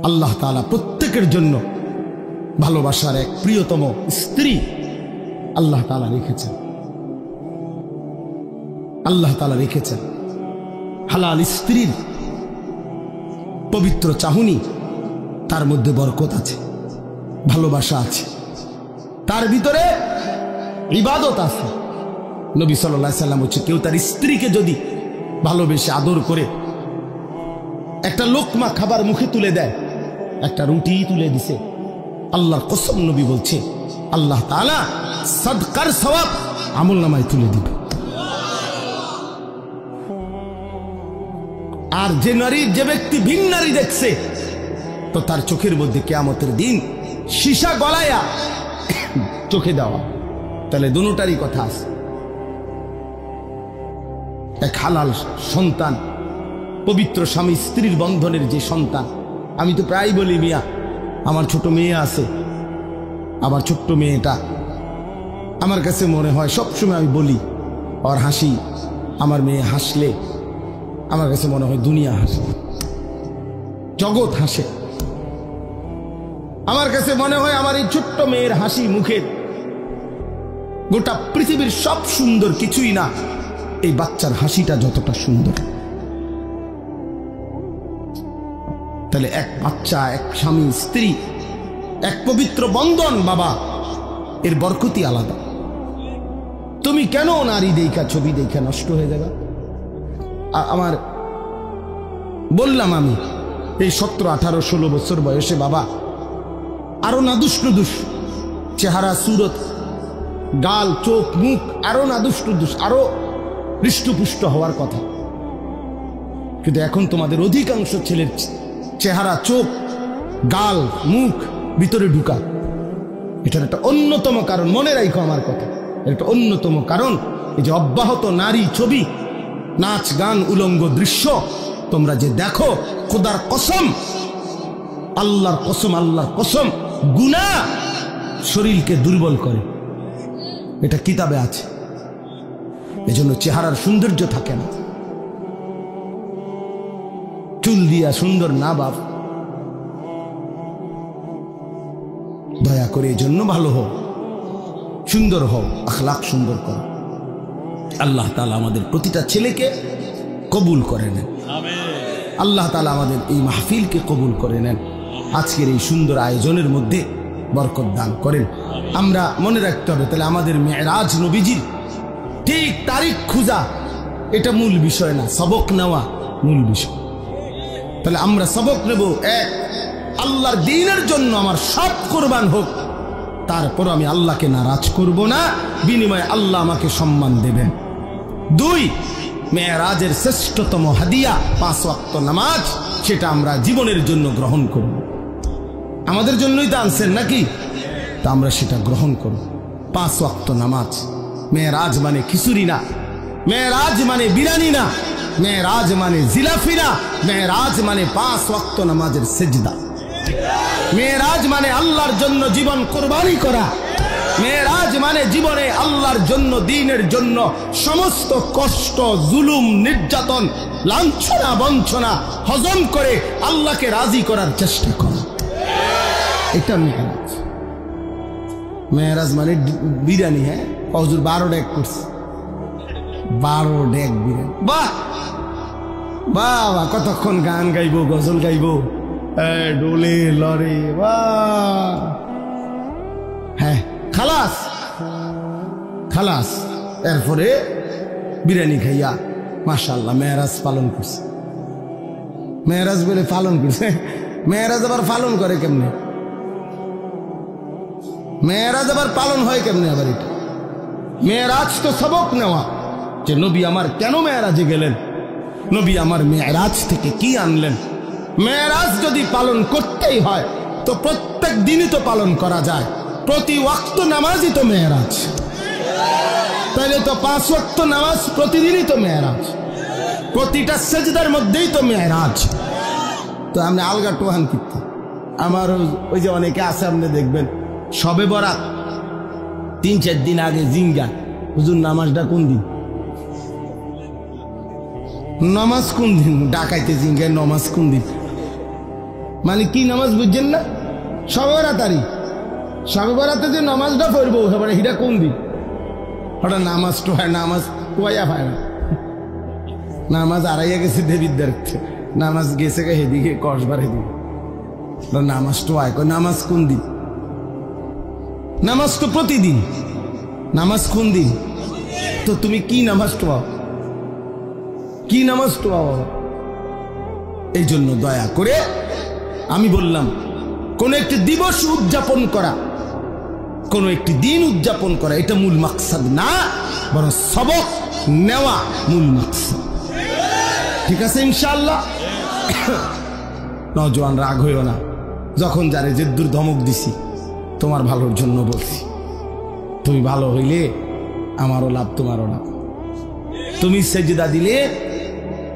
আল্লাহ তাআলা প্রত্যেকের জন্য ভালোবাসার এক প্রিয়তম স্ত্রী আল্লাহ তাআলা রেখেছেন। আল্লাহ তাআলা রেখেছেন হালাল স্ত্রীর পবিত্র চাহনি, তার মধ্যে বরকত আছে, ভালোবাসা আছে, তার ভিতরে ইবাদত আছে। নবী সাল্লাল্লাহু আলাইহি সাল্লাম হচ্ছে, কেউ তার স্ত্রীকে যদি ভালোবেসে আদর করে একটা লোকমা খাবার মুখে তুলে দেয়, একটা রুটি তুলে দিছে, আল্লাহর কসম নবী বলছে আল্লাহ তাআলা সাদকার সওয়াব আমলনামায় তুলে দিবে। আর যে ব্যক্তি ভিন নারী দেখছে, তো তার চোখের মধ্যে কিয়ামতের দিন সীসা গলায়া চোখে দেওয়া। তাহলে দুটোটারই কথা আছে। এক হালাল সন্তান, পবিত্র স্বামী স্ত্রীর বন্ধনের যে সন্তান। আমি তো প্রায় বলি, মিয়া আমার ছোট মেয়ে আছে, আমার ছোট্ট মেয়েটা আমার কাছে মনে হয় সবসময় আমি বলি, ওর হাসি, আমার মেয়ে হাসলে আমার কাছে মনে হয় দুনিয়া হাসে, জগৎ হাসে। আমার কাছে মনে হয় আমার এই ছোট্ট মেয়ের হাসি মুখের গোটা পৃথিবীর সব সুন্দর কিছুই না, এই বাচ্চার হাসিটা যতটা সুন্দর। তাহলে এক বাচ্চা, এক স্বামী স্ত্রী, এক পবিত্র বন্ধন, বাবা, এর বরকতই আলাদা। তুমি কেন নারী দেখা, ছবি দেখা নষ্ট হয়ে যাবে? আমার বললাম, আমি এই 17, 18, 16 বছর বয়সে বাবা আরো নাদুস নুদুস চেহারা, সুরত, গাল, চোখ, মুখ আরো নাদুস নুদুস, আরো হৃষ্টপুষ্ট হওয়ার কথা। কিন্তু এখন তোমাদের অধিকাংশ ছেলের চেহারা, চোখ, গাল, মুখ ভিতরে ঢুকা। এটার একটা অন্যতম কারণ, মনে রাখো আমার কথা, একটা অন্যতম কারণ এই যে অব্যাহত নারী ছবি, নাচ, গান, উলঙ্গ দৃশ্য তোমরা যে দেখো, খোদার কসম, আল্লাহর কসম, আল্লাহর কসম, গুনাহ শরীরকে দুর্বল করে। এটা কিতাবে আছে। এজন্য চেহারার সৌন্দর্য থাকে না। চুল দিয়া সুন্দর না বাপ, দয়া করে এজন্য ভালো হও, সুন্দর হও, আখলাক সুন্দর করো। আল্লাহ তাআলা আমাদের প্রতিটা ছেলেকে কবুল করে নেন। আল্লাহ তাআলা আমাদের এই মাহফিলকে কবুল করে নেন। আজকের এই সুন্দর আয়োজনের মধ্যে বরকত দান করেন। আমরা মনে রাখতে হবে, তাহলে আমাদের মেরাজ নবীজির ঠিক তারিখ খোঁজা এটা মূল বিষয় না, সবক নেওয়া মূল বিষয়। তাহলে আমরা সবক নেব, এক, আল্লাহর দ্বীনের জন্য আমার সব কুরবান হোক, তারপর আমি আল্লাহকে নারাজ করব না, বিনিময়ে আল্লাহ আমাকে সম্মান দেবেন। 2, মেরাজের শ্রেষ্ঠতম হাদিয়া 5 ওয়াক্ত নামাজ, সেটা আমরা জীবনের জন্য গ্রহণ করব। আমাদের জন্যই তো আনছেন নাকি, তা আমরা সেটা গ্রহণ করব। 5 ওয়াক্ত নামাজ। মেরাজ মানে খিচুড়ি না, মেরাজ মানে বিরিয়ানি না, মেরাজ মানে জিলাফি না, মেরাজ মানে 5 ওয়াক্ত নামাজের সিজদা। মেরাজ মানে আল্লাহর জন্য জীবন কুরবানি করা। মেরাজ মানে জীবনে আল্লাহর জন্য, দ্বীনের জন্য সমস্ত কষ্ট, জুলুম, নির্যাতন, লাঞ্ছনা, বঞ্চনা হজম করে আল্লাহকে রাজি করার চেষ্টা করা। এটা মেরাজ। মেরাজ মানে বিরিয়ানি। হ্যাঁ, হুজুর 12 ডেক করছে, 12 ডেক বিরিয়ানি। বাহ বাবা, কতক্ষণ গান গাইবো, গজল গাইবো, ডোলে লড়ে, বাহ। হ্যাঁ, খালাস খালাস। এরপরে বিরিয়ানি খাইয়া মাশাআল্লাহ মেরাজ পালন করছে। মেরাজ বলে পালন করছে, মেরাজ আবার পালন করে কেমনে? মেরাজ আবার পালন হয় কেমনে? আবার এটা মেরাজ তো সবক নেওয়া, যে নবী আমার কেন মেরাজে গেলেন, নবী আমার মেরাজ থেকে কি আনলেন। মেরাজ যদি পালন করতেই হয় তো প্রত্যেক দিনই তো পালন করা যায়, প্রতি ওয়াক্ত নামাজই তো মেরাজ। তাহলে তো 5 ওয়াক্ত নামাজ প্রতিদিনই তো মেরাজ, প্রতিটা সেজদার মধ্যেই তো মেরাজ। তো আমরা আলগা টোহান কিন্তু আমার ওই যে অনেকে আছে, আপনি দেখবেন সবে বরাত 3-4 দিন আগে জিঙ্গা, হুজুর নামাজটা কোন দিন, নামাজ কোন দিন, ডাকাইতে জিঙ্গায় নামাজ কোন দিন। মানে কি নামাজ বুঝছেন না? শবে বরাতারি, শবে বরাতে যে নামাজটা পড়বো এবারে হিটা কোন দিন? হঠাৎ নামাজ তো হয়, নামাজ কোয়া হয় না, নামাজ আড়াইয়া গেছে দেবীর দেখতে, নামাজ গেছে গে হেদিকে কসবার হেদিকে, নামাজ তো হয়, নামাজ কোন দিন? নামাজ তো প্রতিদিন, নামাজ কোন দিন? তো তুমি কি নামাজ তো কি নামাজ তো? এই জন্য দয়া করে আমি বললাম, কোন একটি দিবস উদযাপন করা, কোন একটি দিন উদযাপন করা এটা মূল মাকসাদ না, বরং সবক নেওয়া মূল মাকসাদ। ঠিক আছে ইনশাআল্লাহ? নওজোয়ান রাগ হইও না, যখন যারে যে দূর ধমক দিছি তোমার ভালোর জন্য বলছি। তুমি ভালো হইলে আমারও লাভ, তোমারও লাভ। তুমি সেজদা দিলে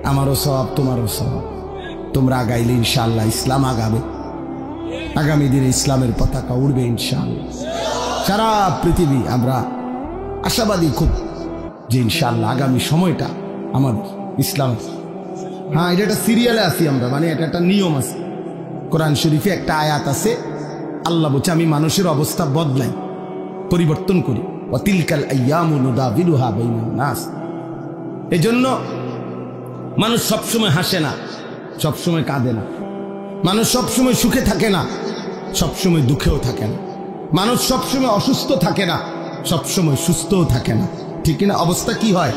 আমারও সওয়াব, তোমারও সওয়াব। তোমরা আগাইলে ইনশাআল্লাহ ইসলাম আগাবে, আগামী দিনে ইসলামের পতাকা উড়বে ইনশাআল্লাহ। সারা পৃথিবী আমরা আশাবাদী খুব যে ইনশাআল্লাহ আগামী সময়টা আমাদের ইসলামের। হ্যাঁ, এটা একটা সিরিয়ালে আছি আমরা, মানে এটা একটা নিয়ম আছে। কোরআন শরীফে একটা আয়াত আছে, আল্লাহ বলছে আমি মানুষের অবস্থা বদলাই, পরিবর্তন করি। ওয়াতিলকাল আইয়ামু নুদাবিলুহা বাইনান নাস। এজন্য মানুষ সবসময় হাসে না, সবসময় কাঁদে না, মানুষ সবসময় সুখে থাকে না, সবসময় দুঃখেও থাকে না, মানুষ সবসময় অসুস্থ থাকে না, সবসময় সুস্থও থাকে না। ঠিক কিনা? অবস্থা কি হয়?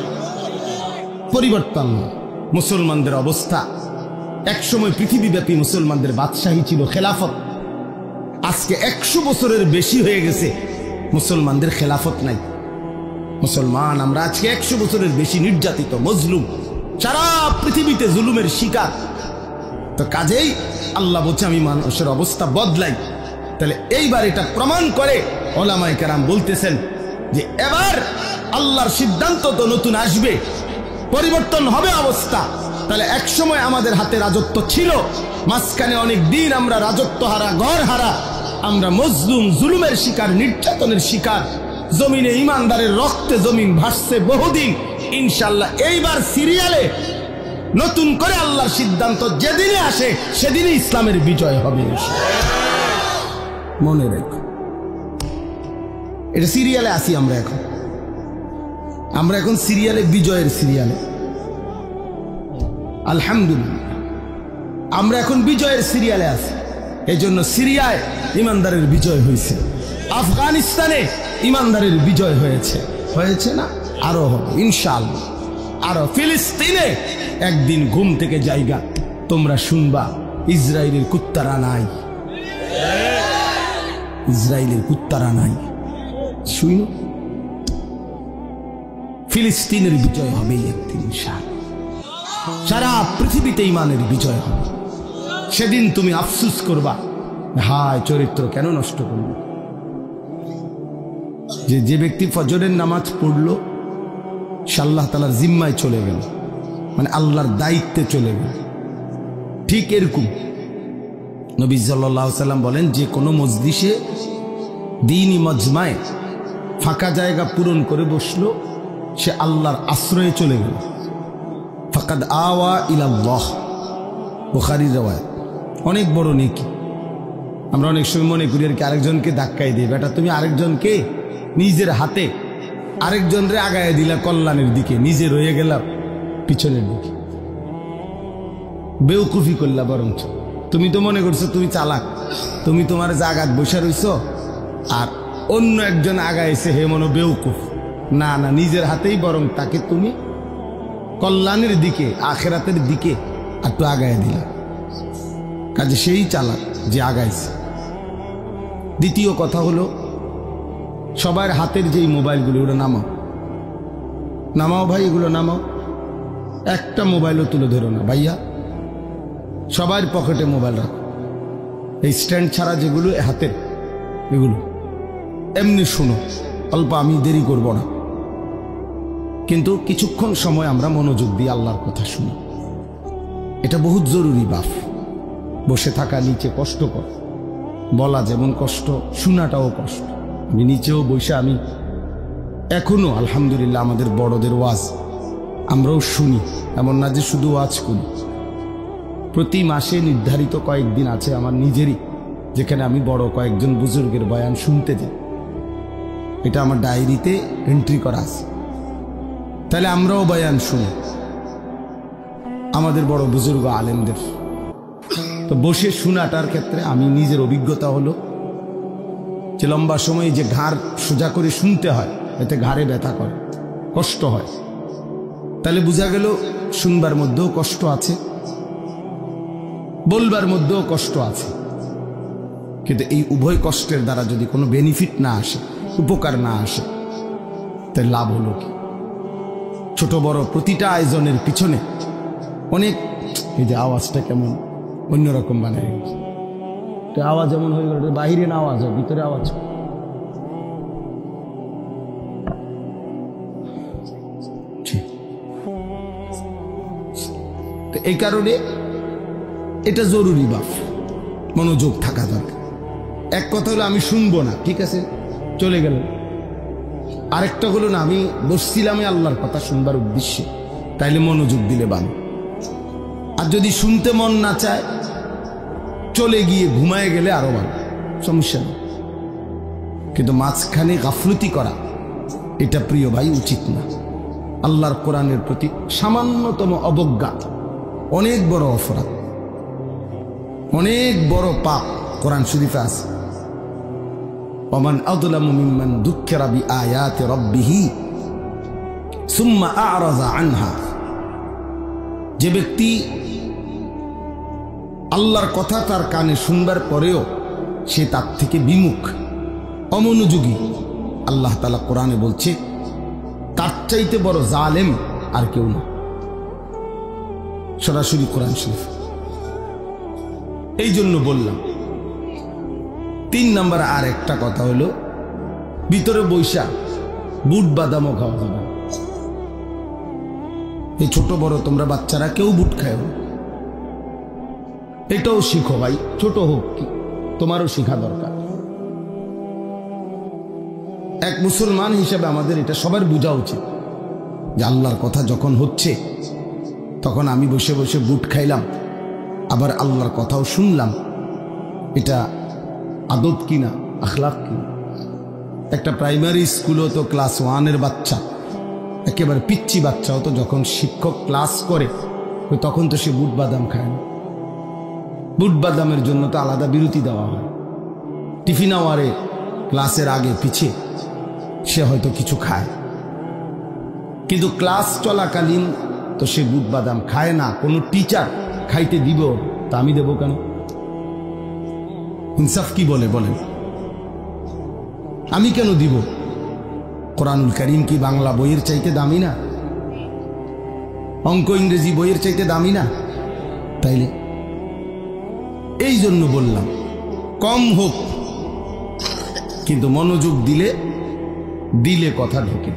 পরিবর্তন। মুসলমানদের অবস্থা একসময় পৃথিবীব্যাপী মুসলমানদের বাদশাহী ছিল, খেলাফত। আজকে 100 বছরের বেশি হয়ে গেছে মুসলমানদের খেলাফত নাই। মুসলমান আমরা আজকে 100 বছরের বেশি নির্যাতিত, মজলুম, সারা পৃথিবীতে জুলুমের শিকার। তো কাজেই আল্লাহ বলছে আমি মানুষের অবস্থা বদলাই। তাহলে এইবার এটা প্রমাণ করে ওলামায়ে কেরাম বলতেছেন যে এবার আল্লাহর সিদ্ধান্ত তো নতুন আসবে, পরিবর্তন হবে অবস্থা। তাহলে একসময় আমাদের হাতে রাজত্ব ছিল, মাঝখানে অনেক দিন আমরা রাজত্ব হারা, ঘর হারা, আমরা মজলুম, জুলুমের শিকার, নির্যাতনের শিকার। জমিনে ইমানদারের রক্তে জমিন ভাসছে বহুদিন। ইনশাআল্লাহ এইবার সিরিয়ালে নতুন করে আল্লাহর সিদ্ধান্ত যেদিনে আসে সেদিনই ইসলামের বিজয় হবে। মনে রেখো, এটা সিরিয়ালে আসি আমরা এখন, আমরা এখন সিরিয়ালে, বিজয়ের সিরিয়ালে। আলহামদুলিল্লাহ আমরা এখন বিজয়ের সিরিয়ালে আছি। এই জন্য সিরিয়ায় ইমানদারের বিজয় হয়েছে, আফগানিস্তানে ইমানদারের বিজয় হয়েছে, হয়েছে না? আরো হবে ইনশাআল্লাহ। আরো ফিলিস্তিনে একদিন ঘুম থেকে জায়গা তোমরা শুনবা ইসরায়েলের কুত্তারা নাই, ইসরায়েলের কুত্তারা নাই। শুনো, ফিলিস্তিনের বিজয় হবে একদিন ইনশাআল্লাহ। সারা পৃথিবীতে ইমানের বিজয় হবে। সেদিন তুমি আফসোস করবা, হায় চরিত্র কেন নষ্ট করল। যে ব্যক্তি ফজরের নামাজ পড়লো সে আল্লাহ তাআলার জিম্মায় চলে গেল, মানে আল্লাহর দায়িত্বে চলে গেল। ঠিক এরকম নবী সাল্লাল্লাহু আলাইহি সাল্লাম বলেন, যে কোনো মজলিসে, দ্বীনি মজমায় ফাঁকা জায়গা পূরণ করে বসলো, সে আল্লাহর আশ্রয়ে চলে গেল। ফাকাদ আওয়া ইলাল্লাহ, বুখারীর রাওয়ায়াত। অনেক বড় নেকি। আমরা অনেক সময় মনে করি আর কি আরেকজনকে ধাক্কাই দিই, বেটা তুমি আরেকজনকে নিজের হাতে আরেকজনরে আগায় দিলা কল্যাণের দিকে, নিজে রয়ে গেলাম পিছনের দিকে। বেউকুফি করলা বরঞ্চ। তুমি তো মনে করছো তুমি চালাক, তুমি তোমার জায়গায় বসে রইছো, আর অন্য একজন আগাইছে, হে মনো বেউকুফ। না না, নিজের হাতেই বরং তাকে তুমি কল্যাণের দিকে, আখেরাতের দিকে একটু আগায় দিলা। কাজে সেই চালাক যে আগাইছে। দ্বিতীয় কথা হলো, সবার হাতের যেই মোবাইলগুলো, ওগুলো নামাও, নামাও ভাই, এগুলো নামাও। একটা মোবাইলও তুলে ধরো না ভাইয়া, সবার পকেটে মোবাইল রাখো। এই স্ট্যান্ড ছাড়া যেগুলো হাতের, এগুলো এমনি শুনো। অল্প, আমি দেরি করব না, কিন্তু কিছুক্ষণ সময় আমরা মনোযোগ দিয়ে আল্লাহর কথা শুনি। এটা বহুত জরুরি বাপ। বসে থাকা নিচে কষ্টকর, বলা যেমন কষ্ট, শোনাটাও কষ্ট। আমি নিচেও বসে, আমি এখনো আলহামদুলিল্লাহ আমাদের বড়দের ওয়াজ আমরাও শুনি, এমন না যে শুধু ওয়াজ করি। প্রতি মাসে নির্ধারিত কয়েকদিন আছে আমার নিজেরই, যেখানে আমি বড় কয়েকজন বুজুর্গের বয়ান শুনতে যাই। এটা আমার ডায়েরিতে এন্ট্রি করা আছে। তাহলে আমরাও বয়ান শুনি আমাদের বড় বুজুর্গ আলেমদের। তো বসে শোনাটার ক্ষেত্রে আমি নিজের অভিজ্ঞতা হলো যে লম্বা সময় যে ঘাড় সোজা করে শুনতে হয়, এতে ঘাড়ে ব্যথা করে, কষ্ট হয়। তাহলে বোঝা গেল শুনবার মধ্যেও কষ্ট আছে, বলবার মধ্যেও কষ্ট আছে। কিন্তু এই উভয় কষ্টের দ্বারা যদি কোনো বেনিফিট না আসে, উপকার না আসে, তাই লাভ হলো কি? ছোট বড় প্রতিটা আয়োজনের পিছনে অনেক, এই যে আওয়াজটা কেমন অন্যরকম বানায়, আওয়াজ এমন হয়ে গেল, বাহিরে না আওয়াজ হয়, ভিতরে আওয়াজ। তো এই কারণে এটা জরুরি বাপ, মনোযোগ থাকা দরকার। এক কথা হলো আমি শুনবো না, ঠিক আছে, চলে গেল। আরেকটা হলো না, আমি বসছিলাম আল্লাহর কথা শুনবার উদ্দেশ্যে, তাইলে মনোযোগ দিলে ভালো। আর যদি শুনতে মন না চায়, চলে গিয়ে ঘুমায় গেলে আরো ভালো, সমস্যা নেই। কিন্তু মাঝখানে গাফলতি করা, এটা প্রিয় ভাই উচিত না। আল্লাহর কোরআনের প্রতি সামান্যতম অবজ্ঞা অনেক বড় অপরাধ, অনেক বড় পাপ। কোরআন শরীফে আছে, ওমান আযলামু মিম্মান যুক্কিরা বিআয়াতি রাব্বিহি সুম্মা আ'রাযা আনহা। যে ব্যক্তি আল্লাহর কথা তার কানে শুনবার পরেও সে তার থেকে বিমুখ, অমনোযোগী, আল্লাহ তাআলা কোরআনে বলছে তার চাইতে বড় জালেম আর কেউ না। সরাসরি কোরআন শরীফ। এই জন্য বললাম 3 নম্বর আর একটা কথা হলো, ভিতরে বৈশা বুট বাদামও খাওয়া যাবে। এই ছোট বড় তোমরা বাচ্চারা কেউ বুট খায়, এটাও শিখো ভাই, ছোট হোক কি তোমারও শিখা দরকার। এক মুসলমান হিসেবে আমাদের এটা সবার বোঝা উচিত যে আল্লাহর কথা যখন হচ্ছে তখন আমি বসে বসে বুট খাইলাম, আবার আল্লাহর কথাও শুনলাম, এটা আদব কিনা, আখলাক কিনা। একটা প্রাইমারি স্কুলও তো ক্লাস 1-এর বাচ্চা, একেবারে পিচ্ছি বাচ্চাও তো যখন শিক্ষক ক্লাস করে তখন তো সে বুট বাদাম খায় না। বুট বাদামের জন্য তো আলাদা বিরতি দেওয়া হয়। টিফিন আওয়ারে ক্লাসের আগে পিছে সে হয়তো কিছু খায়, কিন্তু ক্লাস চলাকালীন তো সে বুট বাদাম খায় না। কোনো টিচার খাইতে দিব, তা আমি দেবো কেন? ইনসাফ কি বলে বলেন? আমি কেন দিব? কোরআনুল কারীম কি বাংলা বইয়ের চাইতে দামি না? অঙ্ক ইংরেজি বইয়ের চাইতে দামি না? তাইলে এই জন্য বললাম কম হোক, কিন্তু মনোযোগ দিলে দিলে কথা ঢোকে,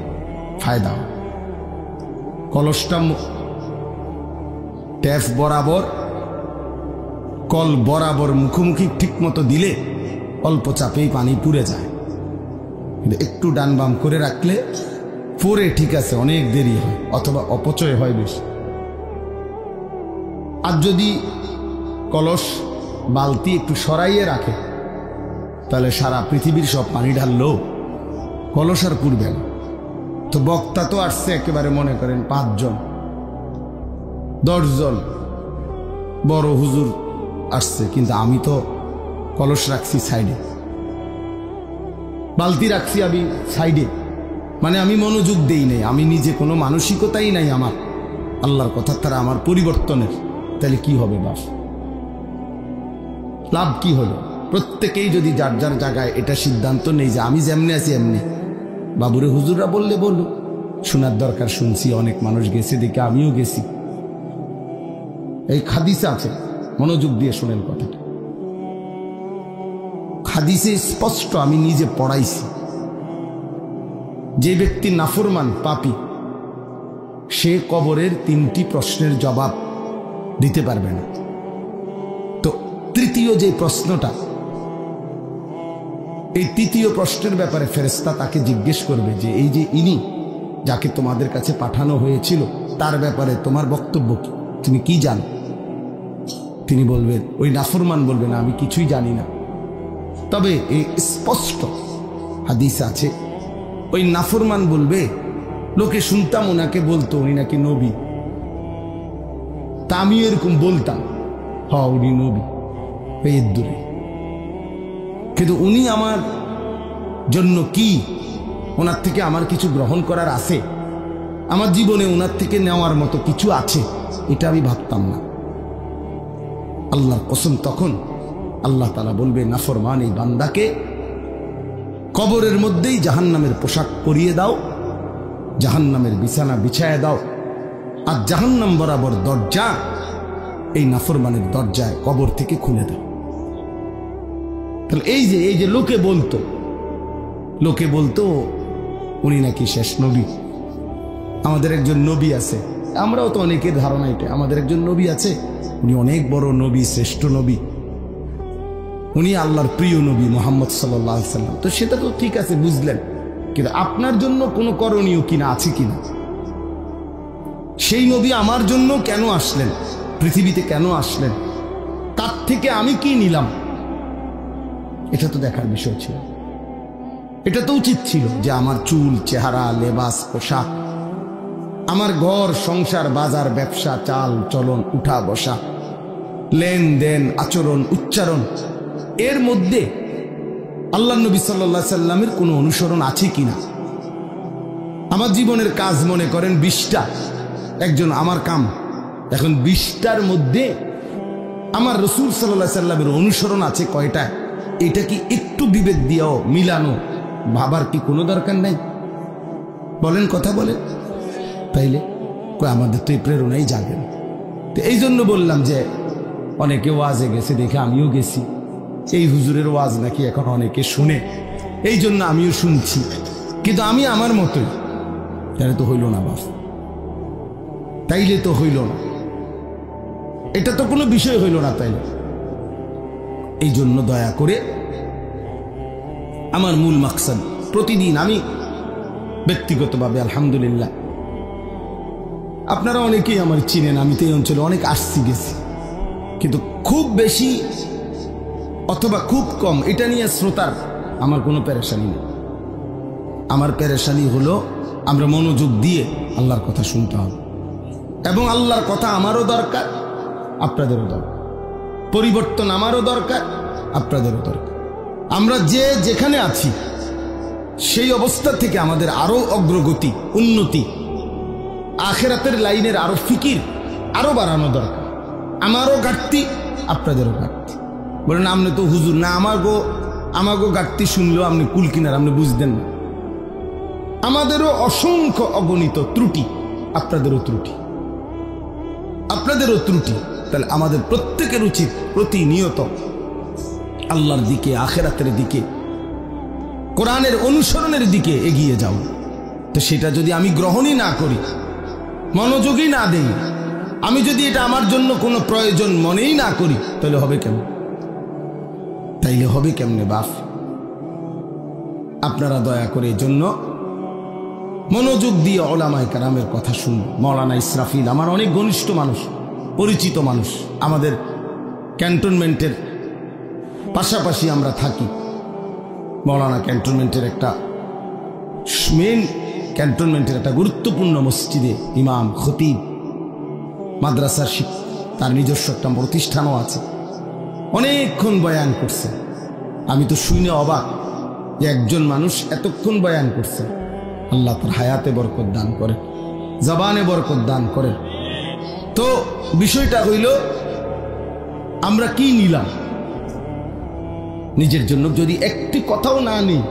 ফায়দা হয়। কলসটা ট্যাপ বরাবর, কল বরাবর মুখোমুখি ঠিক মতো দিলে অল্প চাপেই পানি পুড়ে যায়। কিন্তু একটু ডান বাম করে রাখলে পরে ঠিক আছে, অনেক দেরি হয় অথবা অপচয় হয় বেশি। আর যদি কলস বালতি একটু সরাইয়ে রাখে, তাহলে সারা পৃথিবীর সব পানি ঢাললেও কলস আর পুড়বে না। তো বক্তা তো আসছে একেবারে মনে করেন 5 জন 10 জন বড় হুজুর আসছে, কিন্তু আমি তো কলস রাখছি সাইডে, বালতি রাখছি আমি সাইডে, মানে আমি মনোযোগ দেই নাই, আমি নিজে কোনো মানসিকতাই নাই আমার আল্লাহর কথা তারা আমার পরিবর্তনের। তাহলে কি হবে বাস? লাভ কি হলো? প্রত্যেকেই যদি যার যার জায়গায় এটা সিদ্ধান্ত নেই যে আমি যেমনি আছি এমনি, বাবুরে হুজুররা বললে বললো, শোনার দরকার শুনছি, অনেক মানুষ গেছে দেখে আমিও গেছি। এই হাদিসে আছে, মনোযোগ দিয়ে শোনেন কথাটা। হাদিসে স্পষ্ট, আমি নিজে পড়াইছি, যে ব্যক্তি নাফরমান পাপী সে কবরের 3টি প্রশ্নের জবাব দিতে পারবে না। তো তৃতীয় যে প্রশ্নটা, এই তৃতীয় প্রশ্নের ব্যাপারে ফেরেশতা তাকে জিজ্ঞেস করবে যে এই যে ইনি যাকে তোমাদের কাছে পাঠানো হয়েছিল তার ব্যাপারে তোমার বক্তব্য কি, তুমি কি জানো? তিনি বলবেন, ওই নাফরমান বলবেন আমি কিছুই জানি না। তবে এই স্পষ্ট হাদিস আছে, ওই নাফরমান বলবে, লোকে শুনতাম ওনাকে বলতো উনি নাকি নবী, তা আমি এরকম বলতাম উনি নবী এর দূরে, কিন্তু উনি আমার জন্য কি, ওনার থেকে আমার কিছু গ্রহণ করার আছে, আমার জীবনে ওনার থেকে নেওয়ার মতো কিছু আছে, এটা আমি ভাবতাম না। আল্লাহর কসম, তখন আল্লাহ তাআলা বলবে নাফরমান এই বান্দাকে কবরের মধ্যেই জাহান্নামের পোশাক পরিয়ে দাও, জাহান্নামের বিছানা বিছায় দাও, আর জাহান্নাম বরাবর দরজা এই নাফরমানের দরজায় কবর থেকে খুলে দাও। তাহলে এই যে লোকে বলতো উনি নাকি শেষ নবী, আমাদের একজন নবী আছে, আমরাও তো অনেকের ধারণা এটা, আমাদের একজন নবী আছে, উনি অনেক বড় নবী, শ্রেষ্ঠ নবী, উনি আল্লাহর প্রিয় নবী মুহাম্মদ সাল্লাল্লাহু আলাইহি সাল্লাম। তো সেটা তো ঠিক আছে, বুঝলেন, কিন্তু আপনার জন্য কোনো করণীয় কিনা আছে কিনা, সেই নবী আমার জন্য কেন আসলেন, পৃথিবীতে কেন আসলেন, তার থেকে আমি কি নিলাম, এটা তো দেখার বিষয় ছিল। এটা তো উচিত ছিল যে আমার চুল, চেহারা, লেবাস, পোশাক, আমার ঘর সংসার, বাজার, ব্যবসা, চাল চলন, উঠা বসা, লেনদেন, আচরণ, উচ্চারণ, এর মধ্যে আল্লাহ নবী সাল্লাল্লাহু আলাইহি সাল্লামের কোনো অনুসরণ আছে কিনা। আমার জীবনের কাজ মনে করেন 20টা, একজন আমার কাম, এখন 20টার মধ্যে আমার রাসূল সাল্লাল্লাহু আলাইহি সাল্লামের অনুসরণ আছে কয়টা, এটা কি একটু বিবেক দিয়েও মিলানো ভাবার কি কোনো দরকার নাই? বলেন, কথা বলেন। তাইলে আমাদের তো এই প্রেরণাই জাগে না। তো এই জন্য বললাম যে অনেকে ওয়াজে গেছে দেখে আমিও গেছি, এই হুজুরের ওয়াজ নাকি এখন অনেকে শুনে, এই জন্য আমিও শুনছি, কিন্তু আমি আমার মতোই, তাহলে তো হইল না বাস, তাইলে তো হইল না, এটা তো কোনো বিষয় হইল না। তাইলে এই জন্য দয়া করে আমার মূল মাকসাদ, প্রতিদিন আমি ব্যক্তিগতভাবে আলহামদুলিল্লাহ, আপনারা অনেকেই আমার চিনেন, আমি তো এই অঞ্চলে অনেক আসছি গেছি, কিন্তু খুব বেশি অথবা খুব কম এটা নিয়ে শ্রোতার আমার কোনো পেরেশানি নেই। আমার পেরেশানি হলো আমরা মনোযোগ দিয়ে আল্লাহর কথা শুনতে হবে, এবং আল্লাহর কথা আমারও দরকার, আপনাদেরও দরকার, পরিবর্তন আমারও দরকার, আপনাদেরও দরকার। আমরা যে যেখানে আছি সেই অবস্থা থেকে আমাদের আরো অগ্রগতি, উন্নতি, আখিরাতের লাইনের আরো ফিকির আরো বাড়ানো দরকার। আমারও ঘাটতি, আপনাদেরও ঘাটতি। বলেন আপনি তো হুজুর না, আমাগো ঘাটতি শুনলেও আপনি কুল কিনার, আপনি বুঝতেন না। আমাদেরও অসংখ্য অগণিত ত্রুটি, আপনাদেরও ত্রুটি, আপনাদেরও ত্রুটি। তাহলে আমাদের প্রত্যেকের উচিত প্রতিনিয়ত আল্লাহর দিকে, আখিরাতের দিকে, কোরআনের অনুসরণের দিকে এগিয়ে যাও। তো সেটা যদি আমি গ্রহণই না করি, মনোযোগই না দেই, আমি যদি এটা আমার জন্য কোনো প্রয়োজন মনেই না করি, তাহলে হবে কেমন? তাইলে হবে কেমনে বাপ? আপনারা দয়া করে এই জন্য মনোযোগ দিয়ে উলামায়ে কেরামের কথা শুনুন। মাওলানা ইসরাফিল আমার অনেক ঘনিষ্ঠ মানুষ, পরিচিত মানুষ, আমাদের ক্যান্টনমেন্টের পাশাপাশি আমরা থাকি। মাওলানা ক্যান্টনমেন্টের একটা মেন ক্যান্টনমেন্টের একটা গুরুত্বপূর্ণ মসজিদে ইমাম, খতিব, মাদ্রাসার তার নিজস্ব একটা প্রতিষ্ঠানও আছে। অনেকক্ষণ বয়ান করছে, আমি তো শুনে অবাক যে একজন মানুষ এতক্ষণ বয়ান করছে। আল্লাহ তার হায়াতে বরকত দান করে, জবানে বরকত দান করে। তো বিষয়টা হইল আমরা কি নিলাম নিজের জন্য? যদি একটি কথাও না নিই,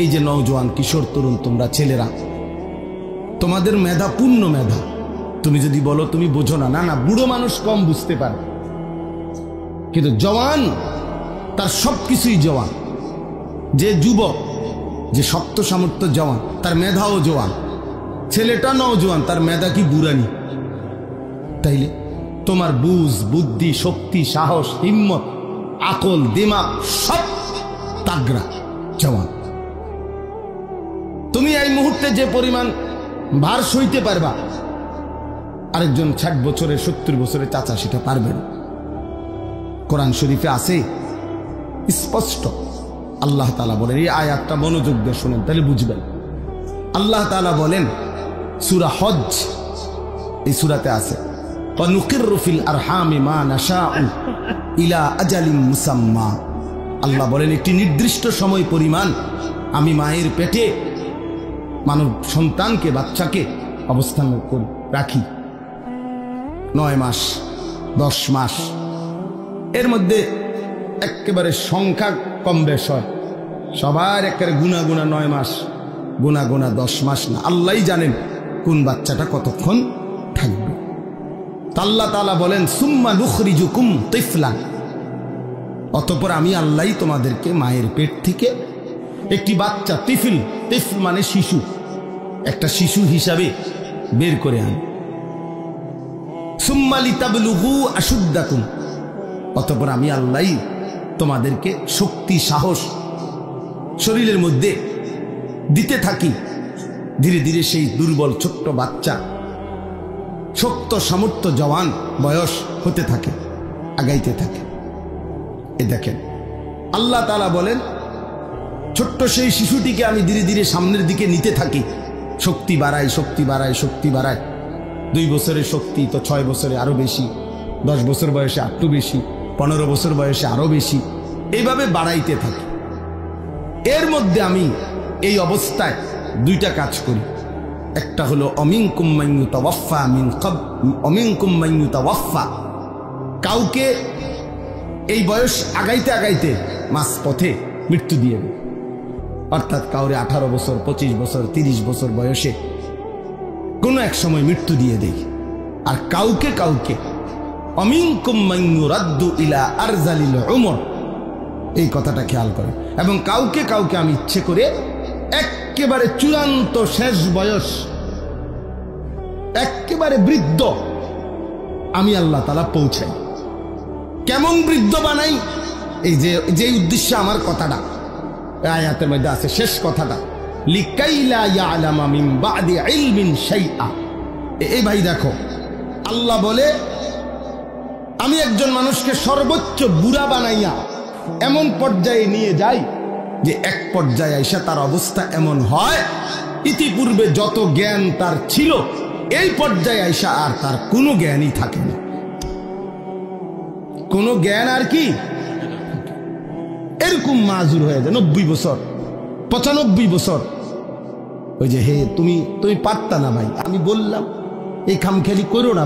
এই যে নওজোয়ান, কিশোর, তরুণ, তোমরা ছেলেরা, তোমাদের মেধা, পূর্ণ মেধা, তুমি যদি বলো তুমি বোঝো না, না, বুড়ো মানুষ কম বুঝতে পারে, কিন্তু জওয়ান তার সবকিছুই জওয়ান। যে যুবক, যে শক্ত সামর্থ্য জওয়ান, তার মেধাও জওয়ান। ছেলেটা নওজোয়ান, তার মেধা কি বুড়ানি? তাইলে তোমার বুঝ, বুদ্ধি, শক্তি, সাহস, হিম্মত, আকল, দিমাগ সব তাগড়া, জওয়ান। তুমি এই মুহূর্তে যে পরিমাণ ভার সইতে পারবা, আরেকজন 60 বছরের, 70 বছরের চাচা সেটা পারবে না। কোরআন শরীফে আছে স্পষ্ট। আল্লাহ তাআলা বলেন, এই আয়াতটা মনোযোগ দিয়ে শুনেন তাহলে বুঝবেন। আল্লাহ তাআলা বলেন সূরা হজ, এই সূরাতে আছে ওয়ানুকিররু ফিল আরহামি মা নাশাউ ইলা আজালিম মুসাম্মা। আল্লাহ বলেন একটি নির্দিষ্ট সময় পরিমাণ আমি মায়ের পেটে মানব সন্তানকে, বাচ্চাকে অবস্থান রাখি। 9 মাস 10 মাস, এর মধ্যে একেবারে সংখ্যা কম বেশ হয়, সবার একেবারে গুনা গুনা 9 মাস, গুনা গুনা 10 মাস না। আল্লাহই জানেন কোন বাচ্চাটা কতক্ষণ থাকবে। আল্লাহ তাআলা বলেন সুম্মা নুখরিজুকুম তিফলান, অতঃপর আমি আল্লাহই তোমাদেরকে মায়ের পেট থেকে একটি বাচ্চা, তিফল, তিফল মানে শিশু, একটা শিশু হিসাবে বের করে আনি। সুম্মা লিতাবলুগু আশুদ্দাকুম, অতঃপর আমি আল্লাহই তোমাদেরকে শক্তি, সাহস শরীরের মধ্যে দিতে থাকি। ধীরে ধীরে সেই দুর্বল ছোট্ট বাচ্চা শক্ত সামর্থ্য জওয়ান বয়স হতে থাকে, আগাইতে থাকে। এ দেখেন আল্লাহ তাআলা বলেন ছোট্ট সেই শিশুটিকে আমি ধীরে ধীরে সামনের দিকে নিতে থাকি, শক্তি বাড়াই, শক্তি বাড়াই, শক্তি বাড়াই। 2 বছরের শক্তি তো 6 বছরে আরো বেশি, 10 বছর বয়সে আরো বেশি, 15 বছর বয়সে আরো বেশি, এইভাবে বাড়াইতে থাকি। এর মধ্যে আমি এই অবস্থায় 2টা কাজ করি। একটা হলো অমিনকুম মান ইউতাওয়াফা মিন ক্বাবল, অমিনকুম মান ইউতাওয়াফা, কাউকে এই বয়স আগাইতে আগাইতে মাঝ পথে মৃত্যু দিয়ে দেয়। অর্থাৎ কাউরে 18 বছর, 25 বছর, 30 বছর বয়সে কোনো এক সময় মৃত্যু দিয়ে দেয়। আর কাউকে কাউকে অমিনকুম মান ইউরাদ্দু ইলা আরজালিল উমর, এই কথাটা খেয়াল করেন। এবং কাউকে কাউকে আমি ইচ্ছে করে একেবারে চূড়ান্ত শেষ বয়স, একেবারে বৃদ্ধ আমি আল্লাহ তাআলা পৌঁছাই। কেমন বৃদ্ধ বানাই? এই যে উদ্দেশ্যে আমার কথাটা আয়াতের মধ্যে আছে, শেষ কথাটা লিকাইলা ইয়ালামা মিন বাদি ইলমিন শাইআ। এই ভাই দেখো, আল্লাহ বলে আমি একজন মানুষকে সর্বোচ্চ বুড়া বানাইয়া এমন পর্যায়ে নিয়ে যাই যে এক পর্যায়ে আইসা তার অবস্থা এমন হয়, ইতিপূর্বে যত জ্ঞান তার ছিল এই পর্যায়ে আইসা আর তার কোনো জ্ঞানই থাকে না, কোনো জ্ঞান আর কি, এরকম মাজুর হয়ে যায়। 90 বছর, 95 বছর। ওই যে হে তুমি পারতা না ভাই, আমি বললাম এই খামখেয়ালি করো না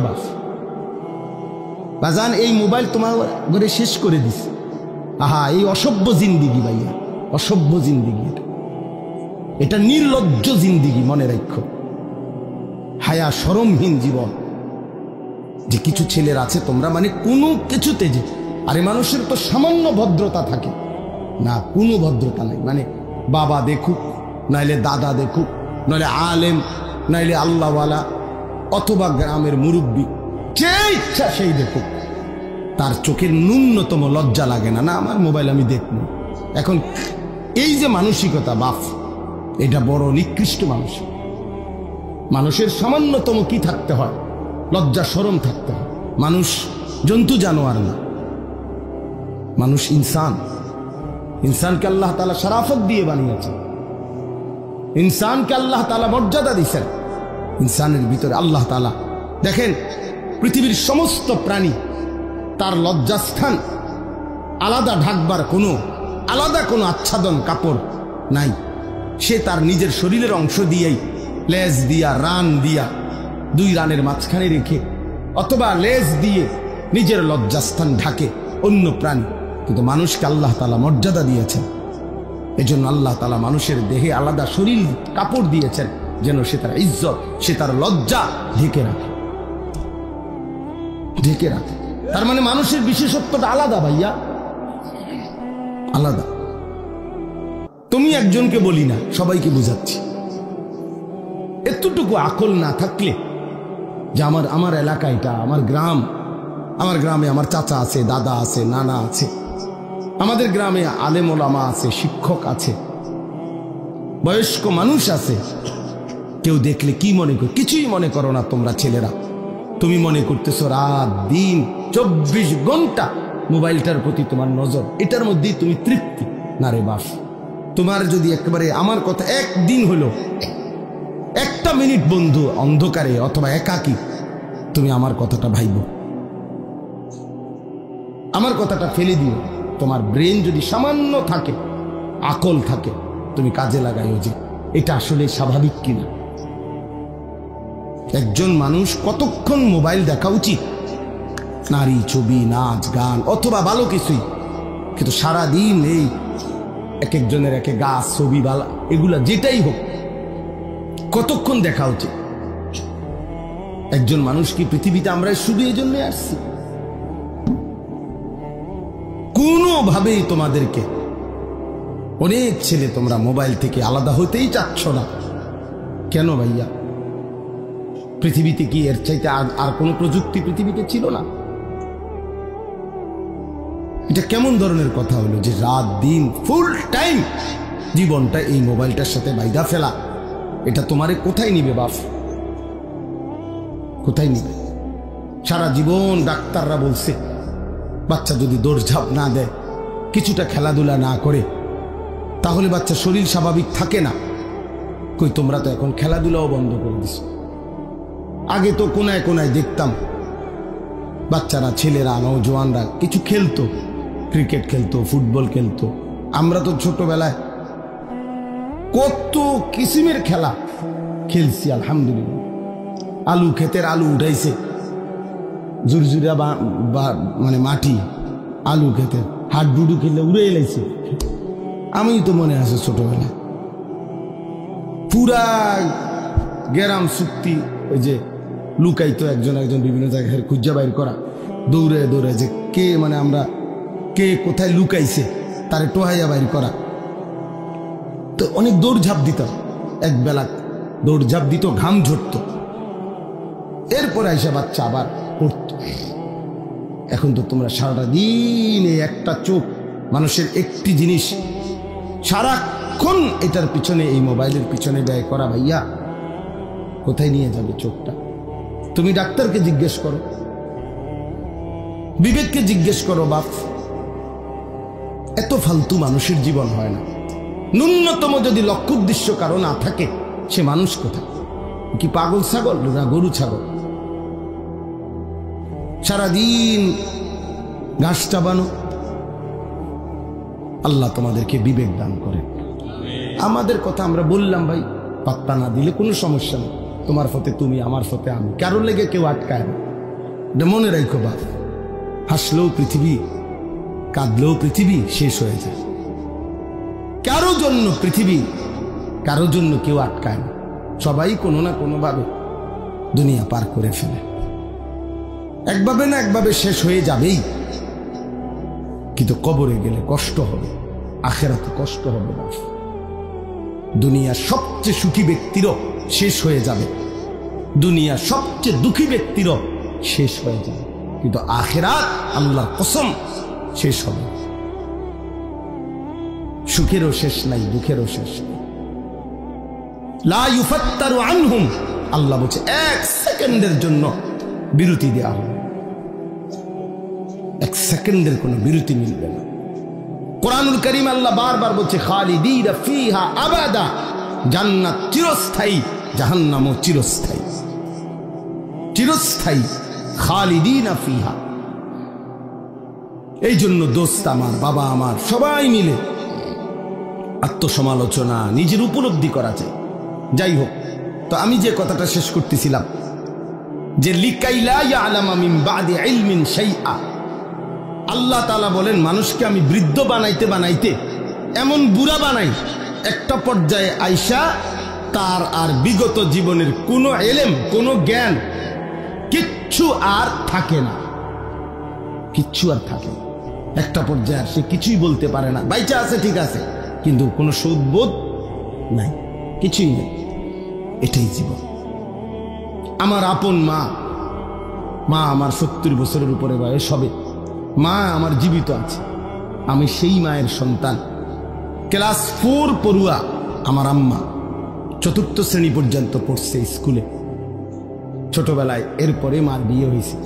বাজান, এই মোবাইল তোমার ঘরে শেষ করে দিস। আহা, এই অসভ্য জিন্দিগি ভাইয়া, অসভ্য জিন্দিগি, এটা নির্লজ্জ জিন্দিগি। মনে রাখো, হায়া শরমহীন জীবন। যে কিছু ছেলের আছে তোমরা মানে কোনো কিছুতে যে, আরে মানুষের তো সামান্য ভদ্রতা থাকে না, কোনো ভদ্রতা নাই। মানে বাবা দেখুক, নাইলে দাদা দেখুক, নাইলে আলেম, নাইলে আল্লাহওয়ালা, অথবা গ্রামের মুরব্বী, যে ইচ্ছা সেই দেখুক, তার চোখের ন্যূনতম লজ্জা লাগে না, না আমার মোবাইল আমি দেখব। এখন এই যে মানসিকতা বাপ, এটা বড় নিকৃষ্ট মানসিক। মানুষের সামান্যতম কি থাকতে হয়? লজ্জা শরম থাকতে হয়। মানুষ জন্তু জানোয়ার না, মানুষ ইনসান। ইনসানকে আল্লাহ তাআলা শরাফত দিয়ে বানিয়েছেন, ইনসানকে আল্লাহ তাআলা মর্যাদা দিয়েছেন। ইনসানের ভিতরে আল্লাহ তাআলা দেখেন, পৃথিবীর সমস্ত প্রাণী তার লজ্জাস্থান আলাদা ঢাকবার আলাদা কোনো আচ্ছাদন কাপড় নাই। সে তার নিজের শরীরের অংশ দিয়েই, লেজ দিয়া, রান দিয়া, 2 রানের মাঝখানে রেখে, অথবা লেজ দিয়ে নিজের লজ্জাস্থান ঢাকে অন্য প্রাণী। কিন্তু মানুষকে আল্লাহ তাআলা মর্যাদা দিয়েছেন। এজন্য আল্লাহ তাআলা মানুষের দেহে আলাদা শরীর কাপড় দিয়েছেন, যেন সে তার ইজ্জত, সে তার লজ্জা ঢেকে রাখে, ঢেকে রাখে। তার মানে মানুষের বিশেষত্বটা আলাদা ভাইয়া, আলাদা। তুমি একজনকে বলি না, সবাইকে বুঝাচ্ছি। এতটুকু আকল না থাকলে যে আমার এলাকা এটা, আমার গ্রাম, আমার গ্রামে আমার চাচা আছে, দাদা আছে, নানা আছে, আমাদের গ্রামে আলেম ওলামা আছে, শিক্ষক আছে, বয়স্ক মানুষ আছে। কেউ দেখলে কি মনে করো? কিছুই মনে করো না তোমরা ছেলেরা। তুমি মনে করতেছো রাত দিন 24 ঘন্টা মোবাইলটার প্রতি তোমার নজর, এটার মধ্যেই তুমি তৃপ্তি। না রে বাপ, তোমার যদি একেবারে আমার কথা একদিন হলো, একটা মিনিট বন্ধু অন্ধকারে অথবা একাকী, তুমি আমার কথাটা ভাইব, আমার কথাটা ফেলে দিও। তোমার ব্রেন যদি সামান্য থাকে, আকল থাকে, তুমি কাজে লাগাইও যে এটা আসলে স্বাভাবিক কিনা। একজন মানুষ কতক্ষণ মোবাইল দেখা উচিত? নারী, ছবি, নাচ, গান অথবা ভালো কিছুই, কিন্তু সারাদিন এই এক একজনের এক গাছ, ছবি, বালা, এগুলা যেটাই হোক, কতক্ষণ দেখা উচিত? একজন মানুষ কি পৃথিবীতে আমরা শুধু এই জন্য আসছি? কোনোভাবেই তোমাদেরকে, অনেক ছেলে তোমরা মোবাইল থেকে আলাদা হতেই চাচ্ছ না কেন ভাইয়া? পৃথিবীতে কি এর চাইতে আর কোনো প্রযুক্তি পৃথিবীতে ছিল না? এটা কেমন ধরনের কথা হলো যে রাত দিন ফুল টাইম জীবনটা এই মোবাইলটার সাথে বাইধা ফেলা? এটা তোমারে কোথায় নিবে বাপ? কোথায় নিবে? সারা জীবন ডাক্তাররা বলছে বাচ্চা যদি দৌড়ঝাঁপ না দেয়, কিছুটা খেলাধুলা না করে, তাহলে বাচ্চা শরীর স্বাভাবিক থাকে না। কই, তোমরা তো এখন খেলাধুলাও বন্ধ করে দিছ। আগে তো কোনায় কোনায় দেখতাম বাচ্চারা, ছেলেরা, নওজোয়ানরা কিছু খেলতো, ক্রিকেট খেলতো, ফুটবল খেলতো। আমরা তো ছোটবেলায় কত কিসিমের খেলা খেলছি আলহামদুলিল্লাহ। আলু ক্ষেতের আলু উঠাইছে, জুরজুরা মানে মাটি, আলু ক্ষেতের হাডুডু খেলে উড়ে এলাইছে। আমি তো মনে আছে ছোটবেলায় পুরা গ্রাম চুক্তি, ওই যে লুকাইতো একজন একজন বিভিন্ন জায়গায় খুঁজা বাইর করা, দৌড়ে দৌড়ে যে কে, মানে আমরা কে কোথায় লুকাইছে তারে টোহাইয়া বাইর করা। তো অনেক দৌড়ঝাঁপ দিত, এক বেলা দৌড়ঝাঁপ দিত, ঘাম ঝরত, এরপরে এসে বাচ্চা আবার পড়ত। এখন তো তোমরা সারাটা দিন এই একটা চোখ, মানুষের একটি জিনিস সারাক্ষণ এটার পিছনে, এই মোবাইলের পিছনে ব্যয় করা, ভাইয়া কোথায় নিয়ে যাবে চোখটা? তুমি ডাক্তারকে জিজ্ঞেস করো, বিবেককে জিজ্ঞেস করো বাপ। এত ফালতু মানুষের জীবন হয় না। ন্যূনতম যদি লক্ষ্য উদ্দেশ্য কারো না থাকে, সে মানুষ কোথায়? কি পাগল ছাগল না গরু ছাগল? সারাদিন ঘাস চাবানো। আল্লাহ তোমাদেরকে বিবেক দান করেন। আমাদের কথা আমরা বললাম ভাই, পাত্তা না দিলে কোনো সমস্যা নেই। তোমার ফতে তুমি, আমার ফতে আমি, কারোর লেগে কেউ আটকায় না। এটা মনে রাখো বাপ। হাসলেও পৃথিবী, কাঁদলেও পৃথিবী শেষ হয়ে যায়। কারো জন্য পৃথিবী, কারো জন্য কেউ আটকায় না। সবাই কোনো না কোনো ভাবে দুনিয়া পার করে ফেলে, একভাবে না একভাবে শেষ হয়ে যাবেই। কিন্তু কবরে গেলে কষ্ট হবে, আখিরাতে কষ্ট হবে না। দুনিয়ার সবচেয়ে সুখী ব্যক্তিরও শেষ হয়ে যাবে, দুনিয়ার সবচেয়ে দুঃখী ব্যক্তিরও শেষ হয়ে যাবে, কিন্তু আখিরাত আল্লাহর কসম শেষ হবে। সুখেরও শেষ নাই, দুঃখেরও শেষ নাই। লা ইউফাত্তারু আনহুম, আল্লাহ বলছে এক সেকেন্ডের জন্য বিরতি দেওয়া হবে, এক সেকেন্ডের কোনো বিরতি মিলবে না। কোরআনুল কারীম আল্লাহ বারবার বলছে খালিদিনা ফিহা আবাদা, জান্নাত চিরস্থায়ী, জাহান্নামও চিরস্থায়ী। চিরস্থায়ী, খালিদিনা ফিহা। এই জন্য দোস্ত আমার, বাবা আমার, সবাই মিলে আত্মসমালোচনা, নিজের উপলব্ধি করা যায়। যাই হোক, তো আমি যে কথাটা শেষ করতেছিলাম যে লিকাইলা ইয়ালামা মিন বাদি ইলমিন শাইআ, আল্লাহ তাআলা বলেন মানুষকে আমি বৃদ্ধ বানাইতে বানাইতে এমন বুড়া বানাই, একটা পর্যায়ে আইসা তার আর বিগত জীবনের কোনো ইলম, কোনো জ্ঞান কিচ্ছু আর থাকে না, কিচ্ছু আর থাকে না। একটা পর্যায়ে সে কিছুই বলতে পারে না। বাইচা আছে ঠিক আছে, কিন্তু কোনো সুবোধ নাই, কিছুই নেই। এটাই জীবন। আমার আপন মা, মা আমার 70 বছরের উপরে বয়স হবে, মা আমার জীবিত আছে, আমি সেই মায়ের সন্তান। ক্লাস 4 পড়ুয়া আমার আম্মা, 4র্থ শ্রেণী পর্যন্ত পড়ছে স্কুলে ছোটবেলায়। এরপরে মার বিয়ে হয়েছে।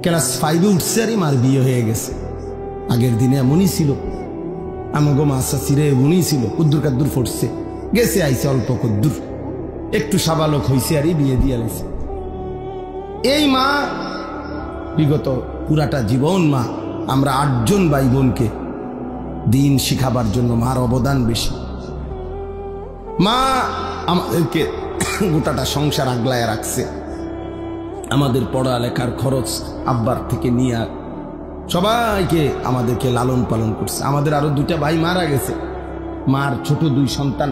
ক্লাস 5-এ উঠছে আর মার বিয়ে হয়ে গেছে। আগের দিনে এমনই ছিল, আমাগো মা চাচিরে এমনই ছিল, কুদ্দুর কাদ্দুর পড়ছে, গেছে আইছে অল্প কুদ্দুর, একটু সাবালক হয়েছে আর বিয়ে দিয়ে আলাইছে। এই মা বিগত পুরাটা জীবন মা আমরা 8 জন ভাই বোনকে দিন শিখাবার জন্য মার অবদান বেশি। মা আমাদেরকে গোটাটা সংসার আগলায় রাখছে, আমাদের পড়ালেখার খরচ আব্বার থেকে নিয়ে সবাইকে আমাদেরকে লালন পালন করছে। আমাদের আরো 2টা ভাই মারা গেছে, মার ছোট 2 সন্তান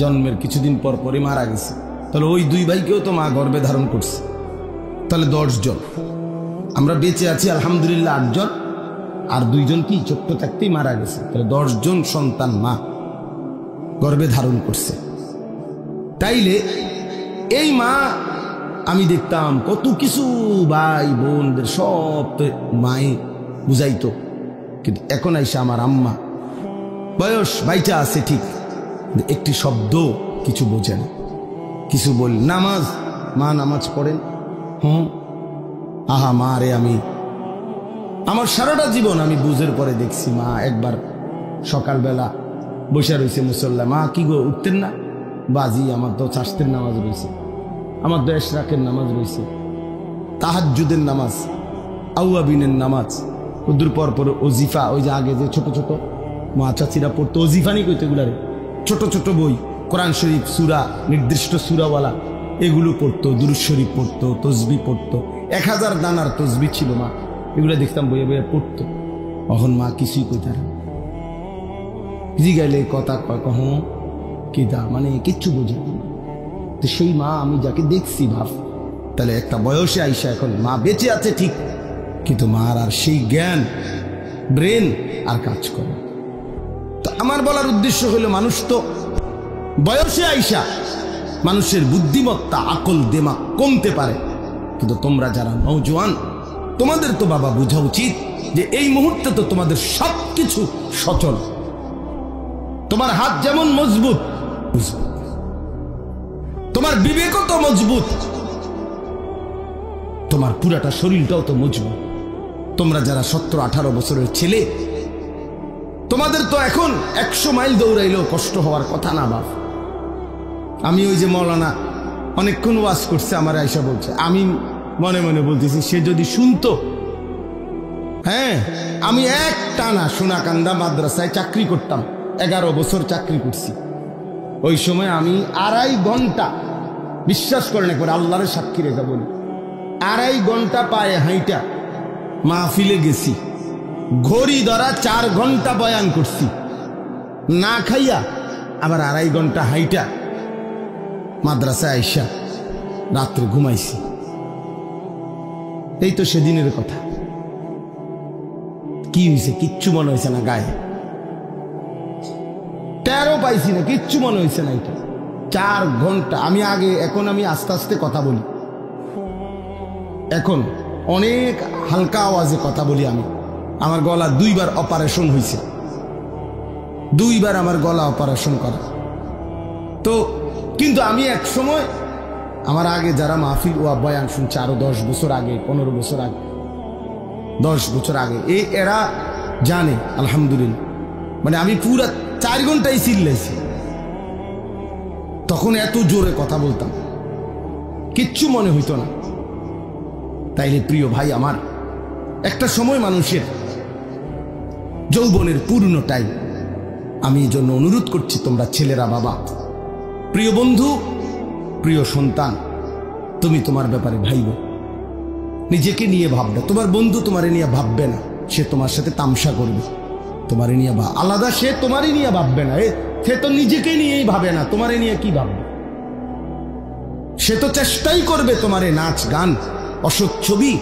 জন্মের কিছুদিন পর পরে মারা গেছে। তাহলে ওই 2 ভাইকেও তো মা গর্ভে ধারণ করছে, তাহলে 10 জন। আমরা বেঁচে আছি আলহামদুলিল্লাহ 8 জন, আর 2 জন কি ছোট্ট থাকতেই মারা গেছে। তাহলে 10 জন সন্তান মা গর্ভে ধারণ করছে। তাইলে এই মা আমি দেখতাম কত কিছু ভাই বোনদের সব মায়ে বুঝাইতো, কিন্তু এখন আইসা আমার আম্মা বয়স ভাইটা আছে ঠিক, একটি শব্দ কিছু বোঝে না। কিছু বল নামাজ, মা নামাজ পড়েন, আহা মা রে, আমি আমার সারাটা জীবন আমি বুঝের পরে দেখছি মা একবার সকালবেলা বসে রয়েছে মুসল্লা, মা কি গো উঠতেন না? বাজি আমার তো চাষতের নামাজ রয়েছে, আমার তো এশরাকের নামাজ রয়েছে, তাহাজ্জুদের নামাজ, আউয়াবিনের নামাজ, উদ্দুর পর পর ওজিফা, ওই যে আগে যে ছোট ছোট মা চাচিরা পড়তো ওজিফানি কইতে, এগুলারে ছোট ছোট বই, কোরআন শরীফ সূরা, নির্দিষ্ট সূরাওয়ালা, এগুলো পড়তো, দুরূদ শরীফ পড়তো, তসবিহ পড়তো, 1000 দানার তসবিহ ছিল মা, এগুলো দেখতাম বইয়ে বইয়ে পড়তো। এখন মা কিছুই কইতে না, জিগাইলে কথা কয় কহ কিতা, মানে কিচ্ছু বোঝে না। তো সেই মা আমি যাকে দেখছি ভাব, তাহলে একটা বয়সে আইসা এখন মা বেঁচে আছে ঠিক, কিন্তু মার আর সেই জ্ঞান ব্রেন আর কাজ করে। তো আমার বলার উদ্দেশ্য হলো, মানুষ তো বয়সে আইসা মানুষের বুদ্ধিমত্তা আকল দেমাগ কমতে পারে, কিন্তু তোমরা যারা নওজোয়ান তোমাদের তো বাবা বোঝা উচিত যে এই মুহূর্তে তো তোমাদের সবকিছু সচল, তোমার হাত যেমন মজবুত, তোমার বিবেকও তো মজবুত, তোমার পুরাটা শরীরটাও তো মজবুত। তোমরা যারা 17-18 বছরের ছেলে, তোমাদের তো এখন 100 মাইল দৌড়াইলেও কষ্ট হওয়ার কথা না বাপ। আমি ওই যে মৌলানা অনেকক্ষণ ওয়াজ করছে, আমার আয়সা বলছে, আমি মনে মনে বলতেছি সে যদি শুনতো। হ্যাঁ, আমি এক টানা সোনাকান্দা মাদ্রাসায় চাকরি করতাম, 11 বছর চাকরি করছি। ওই সময় আমি 2.5 ঘন্টা, বিশ্বাস করেন একবার আল্লাহর সাক্ষী রেখা বলি, 2.5 ঘন্টা পায়ে হাইটা মাহফিলে গেছি, ঘড়ি ধরা 4 ঘন্টা বয়ান করছি, না খাইয়া আবার 2.5 ঘন্টা হাইটা মাদ্রাসায় আইসা রাত্রে ঘুমাইছি। এই তো সেদিনের কথা। কি হয়েছে? কিচ্ছু মনে হয়েছে না, গায়ে 13 পাইছি না, কিচ্ছু মনে হয়েছে না। এটা 4 ঘন্টা আমি আগে, এখন আমি আস্তে আস্তে কথা বলি, এখন অনেক হালকা আওয়াজে কথা বলি আমি। আমার গলা 2 বার অপারেশন হয়েছে, 2 বার আমার গলা অপারেশন করা। তো কিন্তু আমি এক সময়, আমার আগে যারা মাহফিল ওয়া বয়ান শুনছে আরো 10 বছর আগে, 15 বছর আগে, 10 বছর আগে, এরা জানে আলহামদুলিল্লাহ, মানে আমি পুরা 4 ঘন্টাই চিল্লাইছি। তখন এত জোরে কথা বলতাম, কিচ্ছু মনে হইতো না। তাইলে প্রিয় ভাই আমার, একটা সময় মানুষের যৌবনের পূর্ণ টাইম। আমি এই জন্য অনুরোধ করছি, তোমরা ছেলেরা, বাবা, প্রিয় বন্ধু, প্রিয় সন্তান, তুমি তোমার ব্যাপারে ভাইব, নিজেকে নিয়ে ভাববে। তোমার বন্ধু তোমারে নিয়ে ভাববে না, সে তোমার সাথে তামসা করবে, তোমারে নিয়ে আলাদা, সে তোমারই নিয়ে ভাববে না, সে তো নিজেকে নিয়েই ভাবে না, তোমারে নিয়ে কি ভাববে? সে তো চেষ্টাই করবে তোমারে নাচ গান, অসৎ ছবি,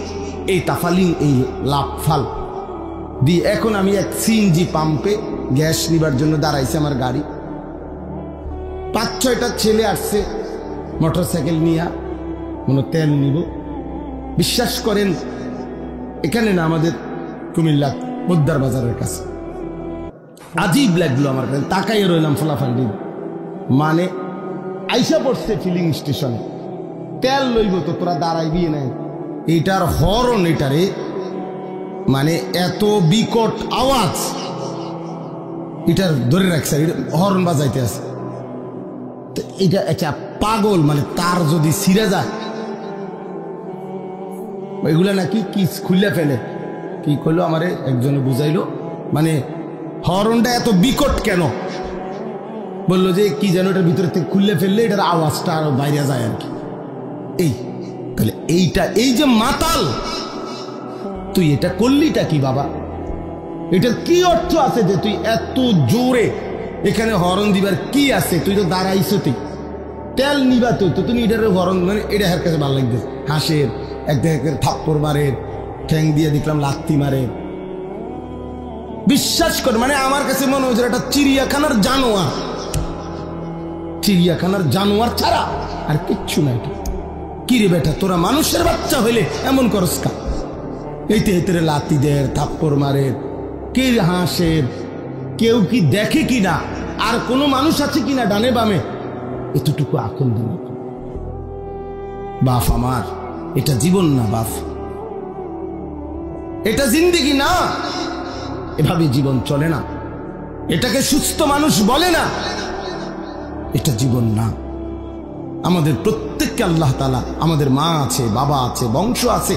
এই তাফালিং, এই লাফাল দিয়ে। এখন আমি এক সিএনজি পাম্পে গ্যাস নিবার জন্য দাঁড়াইছে আমার গাড়ি, 5-6টা ছেলে আসছে মোটরসাইকেল নিয়ে, মনে তেল নিব। বিশ্বাস করেন, এখানে না, আমাদের কুমিল্লা মুদ্দার বাজারের কাছে। আজীব লাগলো আমার কাছে, তাকাইয়ে রইলাম ফলাফান্ডি, মানে আইসা পড়ছে ফিলিং স্টেশনে, তেল লইব তো তোরা দাঁড়াইবি নাই, এটার হরন, এটারে মানে এত বিকট আওয়াজ, এটার ধরে রাখছে, হরন বাজাইতে আছে। তো এটা একটা পাগল, মানে তার যদি ছিঁড়ে যায় এগুলা নাকি কি খুলে ফেলে। কি করলো আমারে একজনে বুঝাইলো, মানে হরনটা এত বিকট কেন, বললো যে কি যেন এটার ভিতরে থেকে খুললে ফেললে এটার আওয়াজটা আরো বাইরে যায় আর কি। এই তাহলে এইটা, এই যে মাতাল, তুই এটা করলিটা কি বাবা? এটার কি অর্থ আছে যে তুই এত জোরে এখানে হরন দিবার কি আছে? তুই তো দাঁড়াইছো, তুই তেল নিবা, তুই তো তুমি এটার হরন, মানে এটা হার কাছে ভালো লাগবে। হাসের একদিকে থাপ্পড় মারে, ঠ্যাং দিয়ে দেখলাম লাত্তি মারে। বিশ্বাস করে, মানে আমার কাছে মনে হয়েছে একটা চিড়িয়াখানার জানোয়ার, চিড়িয়াখানার জানোয়ার ছাড়া আর কিচ্ছু নাই। কিরে বেটা, তোরা মানুষের বাচ্চা হইলে এমন করস কা? এইতে এইতে লাত্তি দের, থাপ্পড় মারে, কে হাসের, কেউ কি দেখে কিনা, আর কোনো মানুষ আছে কিনা ডানে বামে, এতটুকু আকল দেন। বাপ আমার, এটা জীবন না বাপ, এটা জিন্দেগি না, এভাবে জীবন চলে না, এটাকে সুস্থ মানুষ বলে না, এটা জীবন না। আমাদের প্রত্যেককে আল্লাহ তাআলা, আমাদের মা আছে, বাবা আছে, বংশ আছে,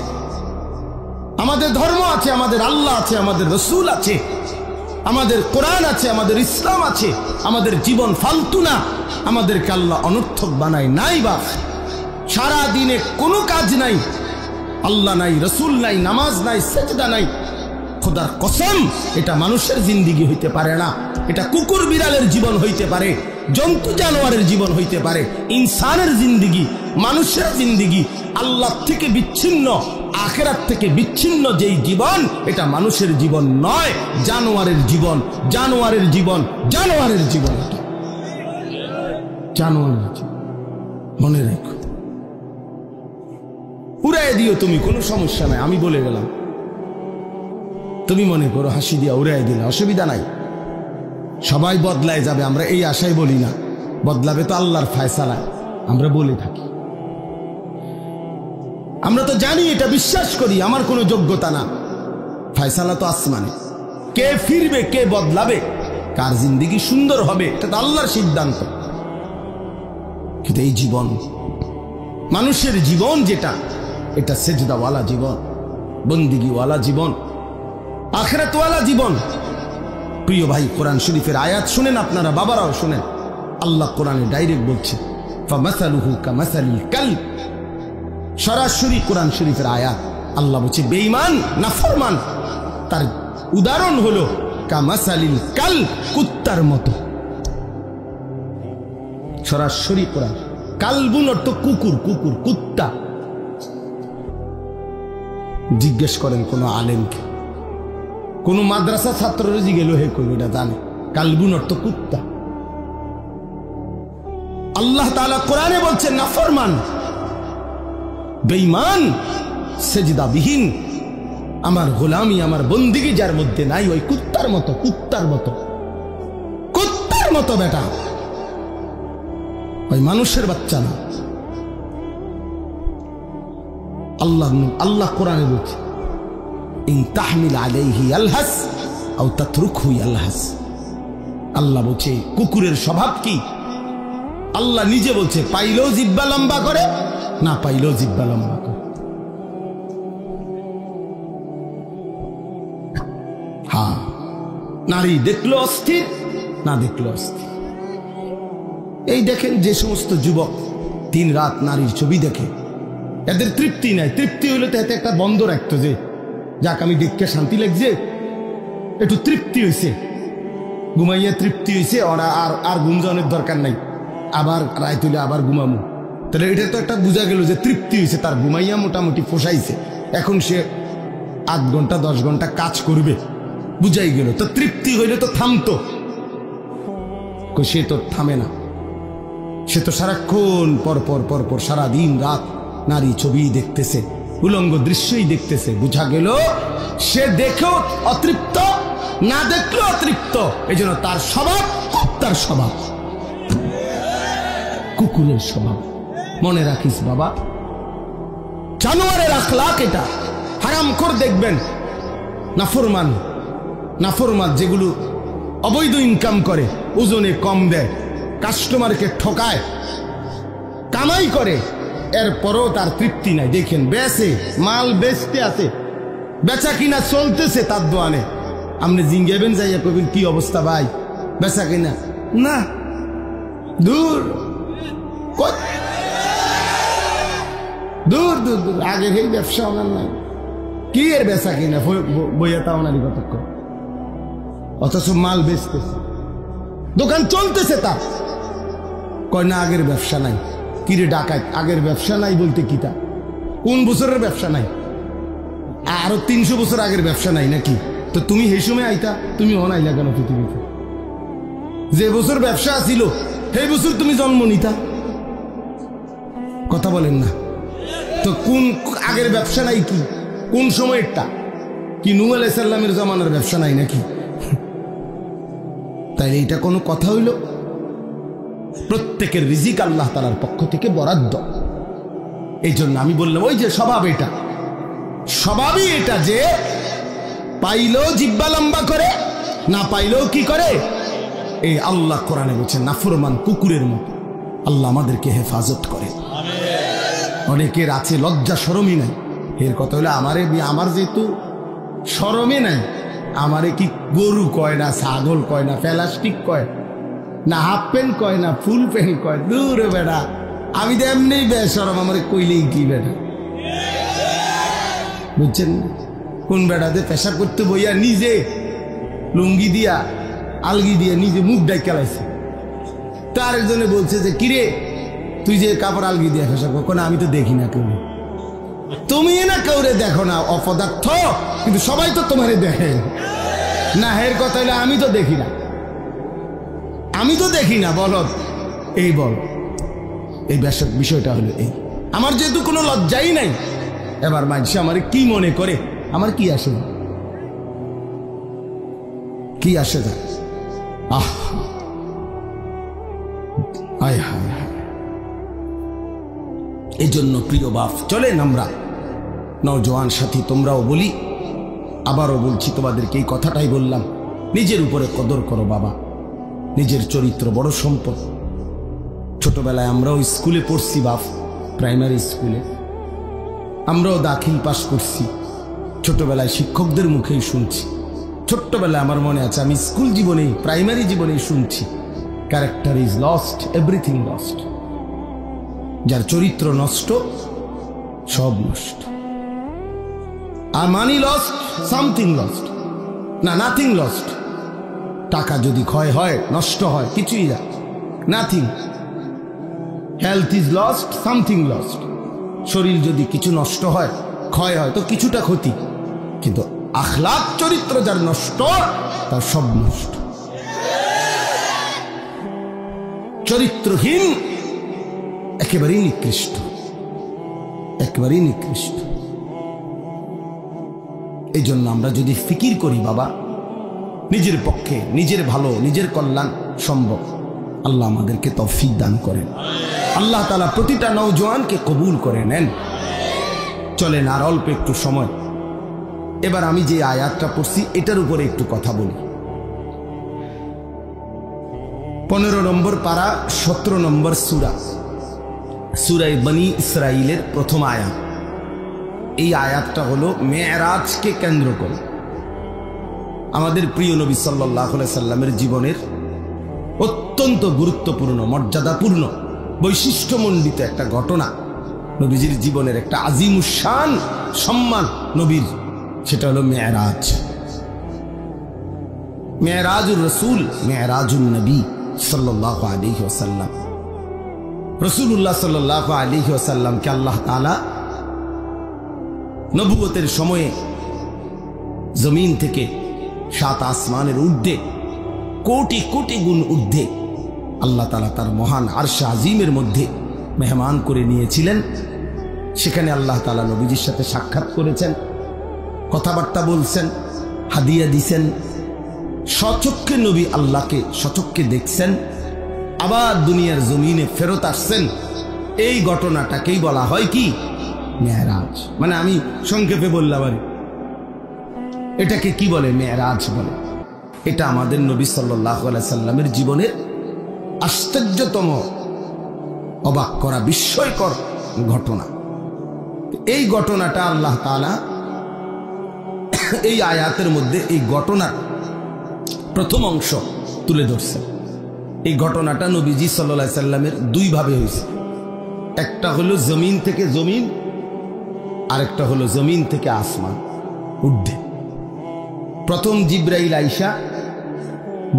আমাদের ধর্ম আছে, আমাদের আল্লাহ আছে, আমাদের রসুল আছে, আমাদের কোরআন আছে, আমাদের ইসলাম আছে। আমাদের জীবন ফালতু না, আমাদেরকে আল্লাহ অনর্থক বানায় নাই। বাপ সারা দিনে কোনো কাজ নাই, আল্লাহ নাই, রসুল নাই, নামাজ নাই, সেজদা নাই, খোদার কসম এটা মানুষের জিন্দিগি হইতে পারে না। এটা কুকুর বিড়ালের জীবন হইতে পারে, জন্তু জানোয়ারের জীবন হইতে পারে, ইনসানের জিন্দিগি, মানুষের জিন্দিগি আল্লাহ থেকে বিচ্ছিন্ন, আখিরাত থেকে বিচ্ছিন্ন যেই জীবন, এটা মানুষের জীবন নয়, জানোয়ারের জীবন, জানোয়ারের জীবন, জানোয়ারের জীবন, জানোয়ারের জীবন। মনে রেখো, উড়াই দিও তুমি, কোনো সমস্যা নাই, আমি বলে গেলাম। তুমি মনে করো হাসি দিয়া উড়াই দিলে অসুবিধা নাই, সবাই বদলায় যাবে, আমরা এই আশাই বলি না। বদলাবে তো আল্লাহর ফায়সালা, আমরা বলে থাকি। আমরা তো জানি, এটা বিশ্বাস করি, আমার কোনো যোগ্যতা না, ফায়সালা তো আসমানে। কে ফিরবে, কে বদলাবে, কার জিন্দেগি সুন্দর হবে, এটা তো আল্লাহর সিদ্ধান্ত। কিন্তু এই জীবন, মানুষের জীবন যেটা, এটা সেজদাওয়ালা জীবন, বন্দিগিওয়ালা জীবন, আখিরাতওয়ালা জীবন। প্রিয় ভাই, কোরআন শরীফের আয়াত শুনেন, আপনারা বাবারাও শুনেন। আল্লাহ কোরআনে ডাইরেক্ট বলছে, ফামাসালুহু কামাসালিল কালব। সরাসরি কোরআন শরীফের আয়াত। আল্লাহ বলছে বেঈমান, নাফরমান, তার উদাহরণ হলো কামাসালিল কালব, কুত্তার মতো। সরাসরি কোরআন। কালবুন অর্থ কুকুর, কুকুর, কুত্তা। জিজ্ঞেস করেন কোন আলেমকে, কোন মাদ্রাসা ছাত্ররা জিজ্ঞেস হে কই, এটা জানে কালবুন অর্থ কুত্তা। আল্লাহ তাআলা কোরআনে বলছেন নাফরমান, বেঈমান, সেজদাবিহীন, আমার গোলামি, আমার বন্দিগি যার মধ্যে নাই, ওই কুত্তার মতো, কুত্তার মতো, কুত্তার মতো বেটা, ওই মানুষের বাচ্চা না। আল্লাহ কোরআনে বলছে, ইন তাহমিল আলাইহি ইয়ালহাস আও তাতরুকহু ইয়ালহাস। আল্লাহ বলছে কুকুরের স্বভাব কি? আল্লাহ নিজে বলছে, পাইলেও জিহ্বা লম্বা করে, না পাইলেও জিহ্বা লম্বা করে। হ্যাঁ, নারী দেখলো অস্থির, না দেখলো অস্থির। এই দেখেন যে সমস্ত যুবক দিন রাত নারীর ছবি দেখে, এদের তৃপ্তি নাই। তৃপ্তি হইলে তো এতে একটা বন্ধ রাখতো, যে যাক আমি দেখতে শান্তি লাগছে, একটু তৃপ্তি হয়েছে, ঘুমাইয়া তৃপ্তি হয়েছে, ওরা আর গুমজানের দরকার নাই, আবার রায় তুলে আবার ঘুমামু। তাহলে এটা তো একটা বোঝা গেল যে তৃপ্তি হয়েছে, তার ঘুমাইয়া মোটামুটি পোষাইছে, এখন সে 8 ঘন্টা 10 ঘন্টা কাজ করবে, বুঝাই গেল। তো তৃপ্তি হইলে তো থামতো, সে তো থামে না, সে তো সারাক্ষণ পরপর পরপর সারা দিন রাত নারী ছবি দেখতেছে, উলঙ্গ দৃশ্যই দেখতেছে। বুঝা গেল সে দেখেও অতৃপ্ত, না দেখলেও অতৃপ্ত। এই জন্য তার স্বভাব কুত্তার স্বভাব, কুকুরের স্বভাব। মনে রাখিস বাবা, জানোয়ারের আখলাক এটা। হারামখোর দেখবেন, নাফরমান যেগুলো অবৈধ ইনকাম করে, ওজনে কম দেয়, কাস্টমারকে ঠকায়, কামাই করে, এরপরও তার তৃপ্তি নাই। দেখেন বেচে, মাল বেচতে আছে, বেচা কিনা চলতেছে তার দোয়ানে, আপনি জিঙ্গাবেন যাইয়া কবেন কি অবস্থা ভাই, বেচা কিনা না, দূর দূর দূর দূর, আগে এই ব্যবসা ওনার নাই, কি এর বেচা কিনা বইয়া তা ওনারই কতক্ষণ, অথচ মাল বেচতেছে, দোকান চলতেছে তার, কয় না আগের ব্যবসা নাই। কিরে ডাকাত, আগের ব্যবসা নাই বলতে কি তা? কোন বছরের ব্যবসা নাই? আরো 300 বছর আগের ব্যবসা নাই নাকি? তো তুমি সেই সময় আইতা, তুমি অনাইলা কেন পৃথিবীতে? যে বছর ব্যবসা ছিল সেই বছর তুমি জন্ম নিতা, কথা বলেন না তো? কোন আগের ব্যবসা নাই? কি কোন সময়েরটা? কি নূহ আলাইহিস সালামের জামানার ব্যবসা নাই নাকি? তাই এইটা কোনো কথা হইল? প্রত্যেকের রিজিক আল্লাহ তাআলার পক্ষ থেকে বরাদ্দ। এই জন্য আমি বললাম ওই যে স্বভাবই এটা যে পাইলেও জিব্বা লম্বা করে, না পাইলেও কি করে? এই আল্লাহ কোরআনে বলছেন নাফরমান কুকুরের মতো। আল্লাহ আমাদেরকে হেফাজত করে। অনেকের আছে লজ্জা শরমই নাই। এর কথা হলো আমার যেহেতু শরমে নাই, আমারে কি গরু কয় না, ছাগল কয় না, প্লাস্টিক কয় না, হাফ প্যান্ট কয় না, ফুল প্যান্ট কয়, দূরে বেড়া, আমি তো এমনি বেশরম, আমার কইলেই কি বেড়া, বুঝছেন? কোন বেড়াতে পেশাব করতে বইয়া নিজে লুঙ্গি দিয়া আলগি দিয়ে নিজে মুখ ডাই খেলাইছে। তার একজনে বলছে যে কিরে তুই যে কাপড় আলগি দিয়ে পেশাব কর, না আমি তো দেখি না কেউ। তুমি না কাউরে দেখো না, অপদার্থ, কিন্তু সবাই তো তোমারে দেখে না। এর কথা হলো আমি তো দেখি না, বলো এই বল, এই বিষয়টা হলো এই। আমার যেহেতু কোনো লজ্জাই নাই, এবার মানুষ আমার কি মনে করে, আমার কি আসে না, কি আসে না? এই জন্য প্রিয় বাপ, চলেন আমরা নওজোয়ান সাথী, তোমরাও বলি, আবারও বলছি তোমাদেরকে এই কথাটাই বললাম, নিজের উপরে কদর করো বাবা। নিজের চরিত্র বড় সম্পদ। ছোটবেলায় আমরাও স্কুলে পড়ছি বাপ, প্রাইমারি স্কুলে আমরাও দাখিল পাস করছি। ছোটবেলায় শিক্ষকদের মুখেই শুনছি। ছোট্টবেলায় আমার মনে আছে, আমি স্কুল জীবনেই, প্রাইমারি জীবনেই শুনছি, character is lost, everything lost. যার চরিত্র নষ্ট, সব নষ্ট। আর মানি লস্ট, সামথিং লস্ট, না নাথিং লস্ট। টাকা যদি ক্ষয় হয়, নষ্ট হয়, কিছুই না, nothing. Health is lost, something lost. শরীর যদি কিছু নষ্ট হয়, ক্ষয় হয়, তো কিছুটা ক্ষতি। কিন্তু আখলাক চরিত্র যার নষ্ট, তার সব নষ্ট। চরিত্রহীন একেবারেই নিকৃষ্ট, একেবারেই নিকৃষ্ট। এই জন্য আমরা যদি ফিকির করি বাবা, নিজের পক্ষে নিজের ভালো, নিজের কল্যাণ সম্ভব, আল্লাহ আমাদেরকে তৌফিক দান করেন। আল্লাহ তাআলা প্রতিটা নওজোয়ানকে কবুল করে নেন। চলেন আর অল্প একটু সময়, এবার আমি যে আয়াতটা পড়ছি এটার উপরে একটু কথা বলি। 15 নম্বর পারা, 17 নম্বর সূরা, সূরা বনী ইসরাইলের প্রথম আয়াত। এই আয়াতটা হলো মেরাজকে কেন্দ্র করে আমাদের প্রিয় নবী সাল্লাল্লাহু আলাইহি সাল্লামের জীবনের অত্যন্ত গুরুত্বপূর্ণ, মর্যাদাপূর্ণ, বৈশিষ্ট্যমণ্ডিত একটা ঘটনা। নবীজির জীবনের একটা আজিমুশান সম্মান নবীর, সেটা হলো মেরাজ। মেরাজুর রাসূল, মেরাজুন নবী সাল্লাল্লাহু আলাইহি ওয়াসাল্লাম। রাসূলুল্লাহ সাল্লাল্লাহু আলাইহি ওয়াসাল্লামকে আল্লাহ তাআলা নবুয়তের সময়ে জমিন থেকে 7 আসমানের ঊর্ধ্বে, কোটি কোটি গুণ ঊর্ধ্বে আল্লাহ তাআলা তার মহান আরশে আজিমের মধ্যে মেহমান করে নিয়েছিলেন। সেখানে আল্লাহ তাআলা নবীজির সাথে সাক্ষাৎ করেছেন, কথাবার্তা বলছেন, হাদিয়া দিছেন। সচক্ষে নবী আল্লাহকে সচক্ষে দেখছেন, আবার দুনিয়ার জমিনে ফেরত আসছেন। এই ঘটনাটাকেই বলা হয় কি মেরাজ। মানে আমি সংক্ষেপে বললাম আর এটাকে কি বলে? মেরাজ বলে। এটা আমাদের নবী সাল্লাল্লাহু আলাইহি সাল্লামের জীবনের আশ্চর্যতম, অবাক করা, বিস্ময়কর ঘটনা। এই ঘটনাটা আল্লাহ তাআলা এই আয়াতের মধ্যে এই ঘটনার প্রথম অংশ তুলে ধরছে। এই ঘটনাটা নবীজি সাল্লাল্লাহু আলাইহি সাল্লামের দুই ভাবে হয়েছে। একটা হলো জমিন থেকে জমিন, আরেকটা হলো জমিন থেকে আসমান ঊর্ধ্বে। প্রথম জিব্রাইল আইসা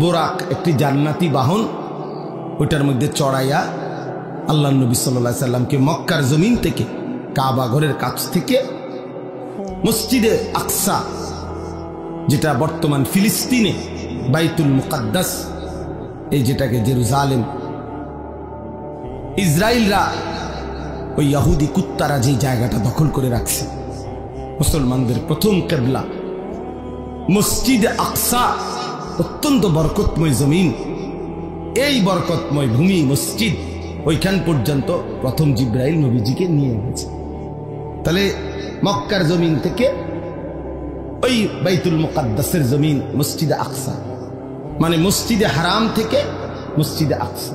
বোরাক, একটি জান্নাতি বাহন, ওইটার মধ্যে চড়াইয়া আল্লাহ নবী সাল্লাল্লাহু আলাইহি সাল্লামকে মক্কার জমিন থেকে, কাবা ঘরের কাছ থেকে মসজিদে আকসা, যেটা বর্তমান ফিলিস্তিনে বাইতুল মুকাদ্দাস, এই যেটাকে জেরুজালেম, ইসরায়েলরা ওই ইহুদি কুত্তারা যে জায়গাটা দখল করে রাখছে, মুসলমানদের প্রথম কিবলা মসজিদে আকসা, অত্যন্ত বরকতময় জমিন, এই বরকতময় ভূমি মসজিদ, ওইখান পর্যন্ত প্রথম জিব্রাইল নবীজিকে নিয়ে গেছে। তাহলে মক্কার জমিন থেকে ওই বাইতুল মুকাদ্দাসের জমিন মসজিদে আকসা, মানে মসজিদে হারাম থেকে মসজিদে আকসা।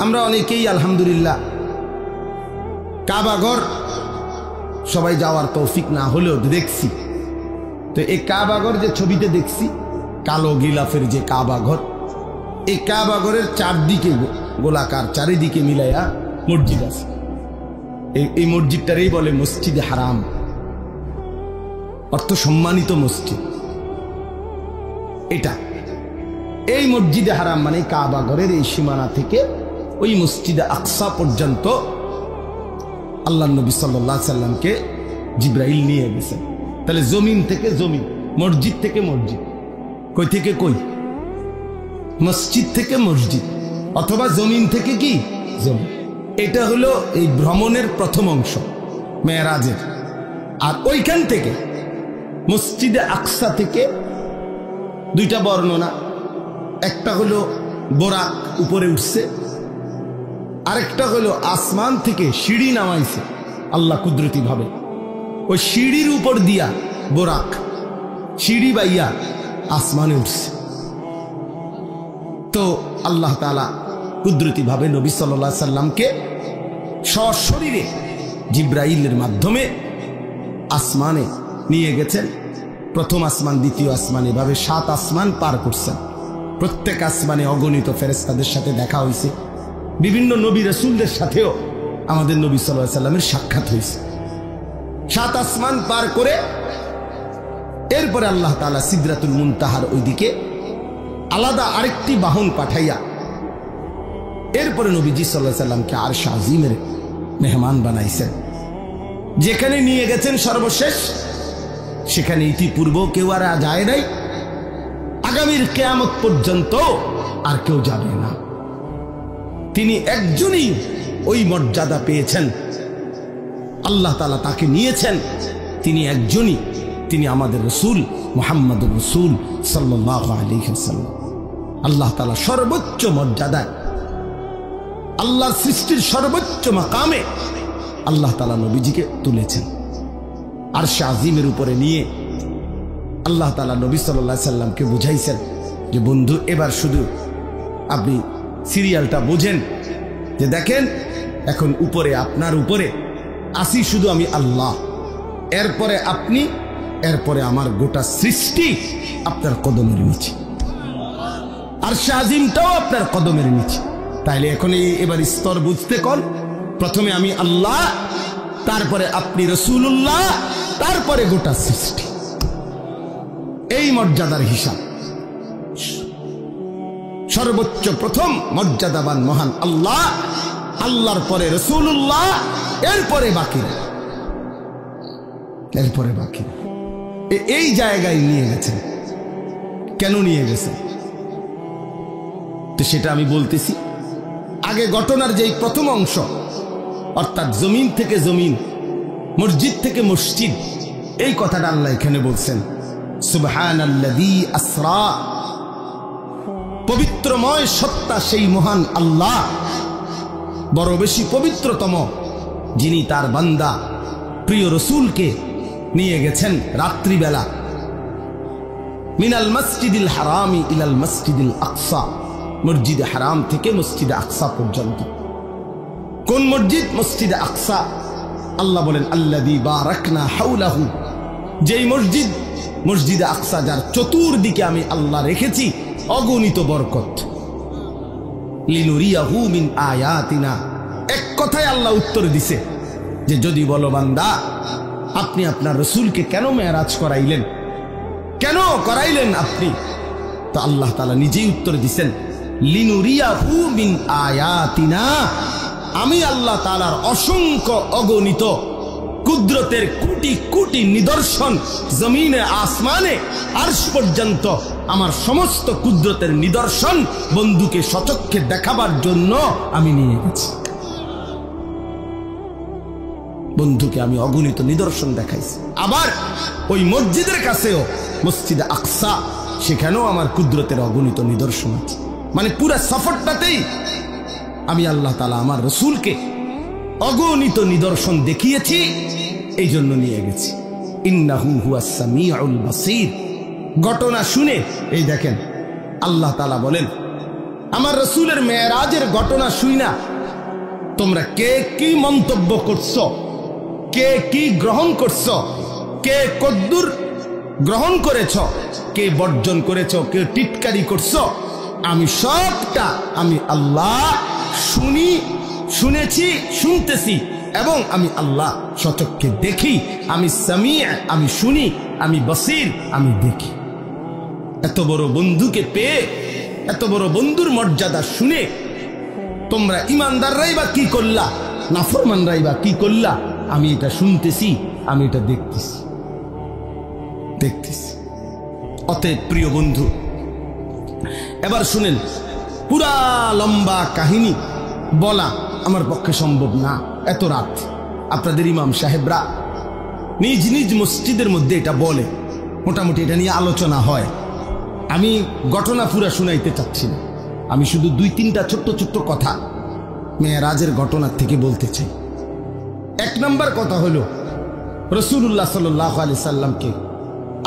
আমরা অনেকেই আলহামদুলিল্লাহ কাবাঘর সবাই যাওয়ার তৌফিক না হলেও দেখছি। তো এই কাবাঘর যে ছবিতে দেখছি, কালো গিলাফের যে কাবাঘর, এই কাবাঘরের চারদিকে গোলাকার, চারিদিকে মিলাইয়া মসজিদ আছে। এই মসজিদটারই বলে মসজিদে হারাম, অর্থ সম্মানিত মসজিদ। এটা এই মসজিদে হারাম মানে কাবাঘরের এই সীমানা থেকে ওই মসজিদে আকসা পর্যন্ত আল্লাহ নবী সাল্লাল্লাহু আলাইহি সাল্লামকে জিব্রাইল নিয়ে গেছেন। তাহলে জমিন থেকে জমিন, মসজিদ থেকে মসজিদ, কই থেকে কই? মসজিদ থেকে মসজিদ, অথবা জমিন থেকে কি জমিন। এটা হলো এই ভ্রমণের প্রথম অংশ মেরাজের। আর ওইখান থেকে মসজিদে আকসা থেকে দুইটা বর্ণনা, একটা হলো বোরাক উপরে উঠছে, আরেকটা হলো আসমান থেকে সিঁড়ি নামাইছে আল্লাহ কুদরতি ভাবে, ওই সিঁড়ির উপর দিয়া বোরাক সিঁড়ি বাইয়া আসমানে উঠছে। তো আল্লাহ তাআলা কুদরতি ভাবে নবী সাল্লাল্লাহু আলাইহি সাল্লামকে সশরীরে জিব্রাইলের মাধ্যমে আসমানে নিয়ে গেছেন। প্রথম আসমান, দ্বিতীয় আসমান, এভাবে 7 আসমান পার করছেন। প্রত্যেক আসমানে অগণিত ফেরেশতাদের সাথে দেখা হয়েছে। বিভিন্ন নবী রাসূলদের সাথেও আমাদের নবী সাল্লাল্লাহু আলাইহি সাল্লামের সাক্ষাৎ হয়েছে। 7 আসমান পার করে এরপরে আল্লাহ তাআলা সিদরাতুল মুনতাহার ওইদিকে আলাদা আরেকটি বাহন পাঠাইয়া এরপরে নবীজি সাল্লাল্লাহু আলাইহি সাল্লামকে আরশ আজিমের মেহমান বানাইছেন। যেখানে নিয়ে গেছেন সর্বশেষ, সেখানে ইতিপূর্ব কেউ আর যায় নাই, আগামীর কিয়ামত পর্যন্ত আর কেউ যাবে না। তিনি একজনই ওই মর্যাদা পেয়েছেন, আল্লাহ তাআলা তাকে নিয়েছেন, তিনি একজনই, তিনি আমাদের রাসূল মুহাম্মদুর রাসূল সাল্লাল্লাহু আলাইহি ওয়াসাল্লাম। আল্লাহ তাআলা সর্বোচ্চ মর্যাদায়, আল্লাহর সৃষ্টির সর্বোচ্চ মাকামে আল্লাহ তাআলা নবীজিকে তুলেছেন। আরশ আজিমের উপরে নিয়ে আল্লাহ তাআলা নবী সাল্লাল্লাহু আলাইহি সাল্লামকে বুঝাইছেন যে বন্ধু, এবার শুধু আপনি সিরিয়ালটা বোঝেন, যে দেখেন এখন উপরে, আপনার উপরে আসি শুধু আমি আল্লাহ, এরপরে আপনি, এরপরে আমার গোটা সৃষ্টি আপনার কদমের নিচে, আরশ আজিমটাও আপনার কদমের নিচে। তাইলে এখন এবার স্তর বুঝতে কর, প্রথমে আমি আল্লাহ, তারপরে আপনি রাসূলুল্লাহ, তারপরে গোটা সৃষ্টি। এই মর্যাদার হিসাব। সর্বোচ্চ প্রথম মর্যাদাবান মহান আল্লাহ, আল্লাহর পরে রাসূলুল্লাহ, এরপরে বাকিরা, এরপরে বাকিরা। এই জায়গায় নিয়ে গেছেন। কেন নিয়ে গেছেন তো সেটা আমি বলতেছি। আগে ঘটনার যে প্রথম অংশ, অর্থাৎ জমিন থেকে জমিন, মসজিদ থেকে মসজিদ, এই কথাটা আল্লাহ এখানে বলছেন। সুবহানাল্লাযী আসরা, পবিত্রময় সত্তা সেই মহান আল্লাহ, বড় বেশি পবিত্রতম, যিনি তার বান্দা প্রিয় রসুলকে নিয়ে গেছেন রাত্রিবেলা মিনাল মসজিদিল হারামি ইলাল মসজিদিল আকসা, মসজিদে হারাম থেকে মসজিদে আকসা পর্যন্ত। কোন মসজিদ? মসজিদে আকসা। আল্লাহ বলেন আল্লাযী বারাকনা হাওলাহু, যেই মসজিদ, মসজিদে আকসা যার চতুর্দিকে আমি আল্লাহ রেখেছি অগণিত বরকত। লিনুরিয়াহু মিন আয়াতিনা, এক কথায় আল্লাহ উত্তর দিছে যে যদি বলো বান্দা আপনি আপনার রসুলকে কেন মেরাজ করাইলেন, কেন করাইলেন আপনি, তো আল্লাহ তাআলা নিজেই উত্তর দিছেন লিনুরিয়াহু মিন আয়াতিনা, আমি আল্লাহ তাআলার অসংখ্য অগণিত কুদরতের কোটি কোটি নিদর্শন জমিনে আসমানে আরশ পর্যন্ত আমার সমস্ত কুদরতের নিদর্শন বন্ধুকে সচক্ষে দেখাবার জন্য আমি নিয়ে গেছি। বন্ধুকে আমি অগণিত নিদর্শন দেখাইছি। আবার ওই মসজিদের কাছেও মসজিদে আকসা, সেখানেও আমার কুদরতের অগণিত নিদর্শন আছে। মানে পুরা সফরটাতেই আমি আল্লাহ তাআলা আমার রসুলকে অগণিত নিদর্শন দেখিয়েছি, এই জন্য নিয়ে গেছি। ইন্নাহু হুয়াস সামিউল বাসীর। ঘটনা শুনে এই দেখেন আল্লাহ তাআলা বলেন আমার রসুলের মেরাজের ঘটনা শুইনা তোমরা কে কি মন্তব্য করছো, কে কি গ্রহণ করছো, কে কদ্দুর গ্রহণ করেছ, কে বর্জন করেছ, কে টিটকারি করছো, আমি সবটা আমি আল্লাহ শুনেছি, শুনতেছি, এবং আমি আল্লাহ সচক্ষে দেখি। আমি সামিউ, আমি শুনি, আমি বসির, আমি দেখি। এত বড় বন্ধুকে পেয়ে, এত বড় বন্ধুর মর্যাদা শুনে তোমরা ইমানদাররাই বা কি করলা, নাফরমানরাই বা কি করলা? আমি এটা শুনতেছি, আমি এটা দেখতেছি। অতএব প্রিয় বন্ধু, এবার শুনেন, পুরা লম্বা কাহিনী বলা আমার পক্ষে সম্ভব না এত রাত। আপনাদের ইমাম সাহেবরা নিজ নিজ মসজিদের মধ্যে এটা বলে, মোটামুটি এটা নিয়ে আলোচনা হয়। আমি ঘটনা পুরা শুনাইতে চাচ্ছি না, আমি শুধু দুই তিনটা ছোট্ট ছোট্ট কথা মেরাজের ঘটনার থেকে বলতে চাই। এক নম্বর কথা হলো রাসূলুল্লাহ সাল্লাল্লাহু আলাইহি সাল্লামকে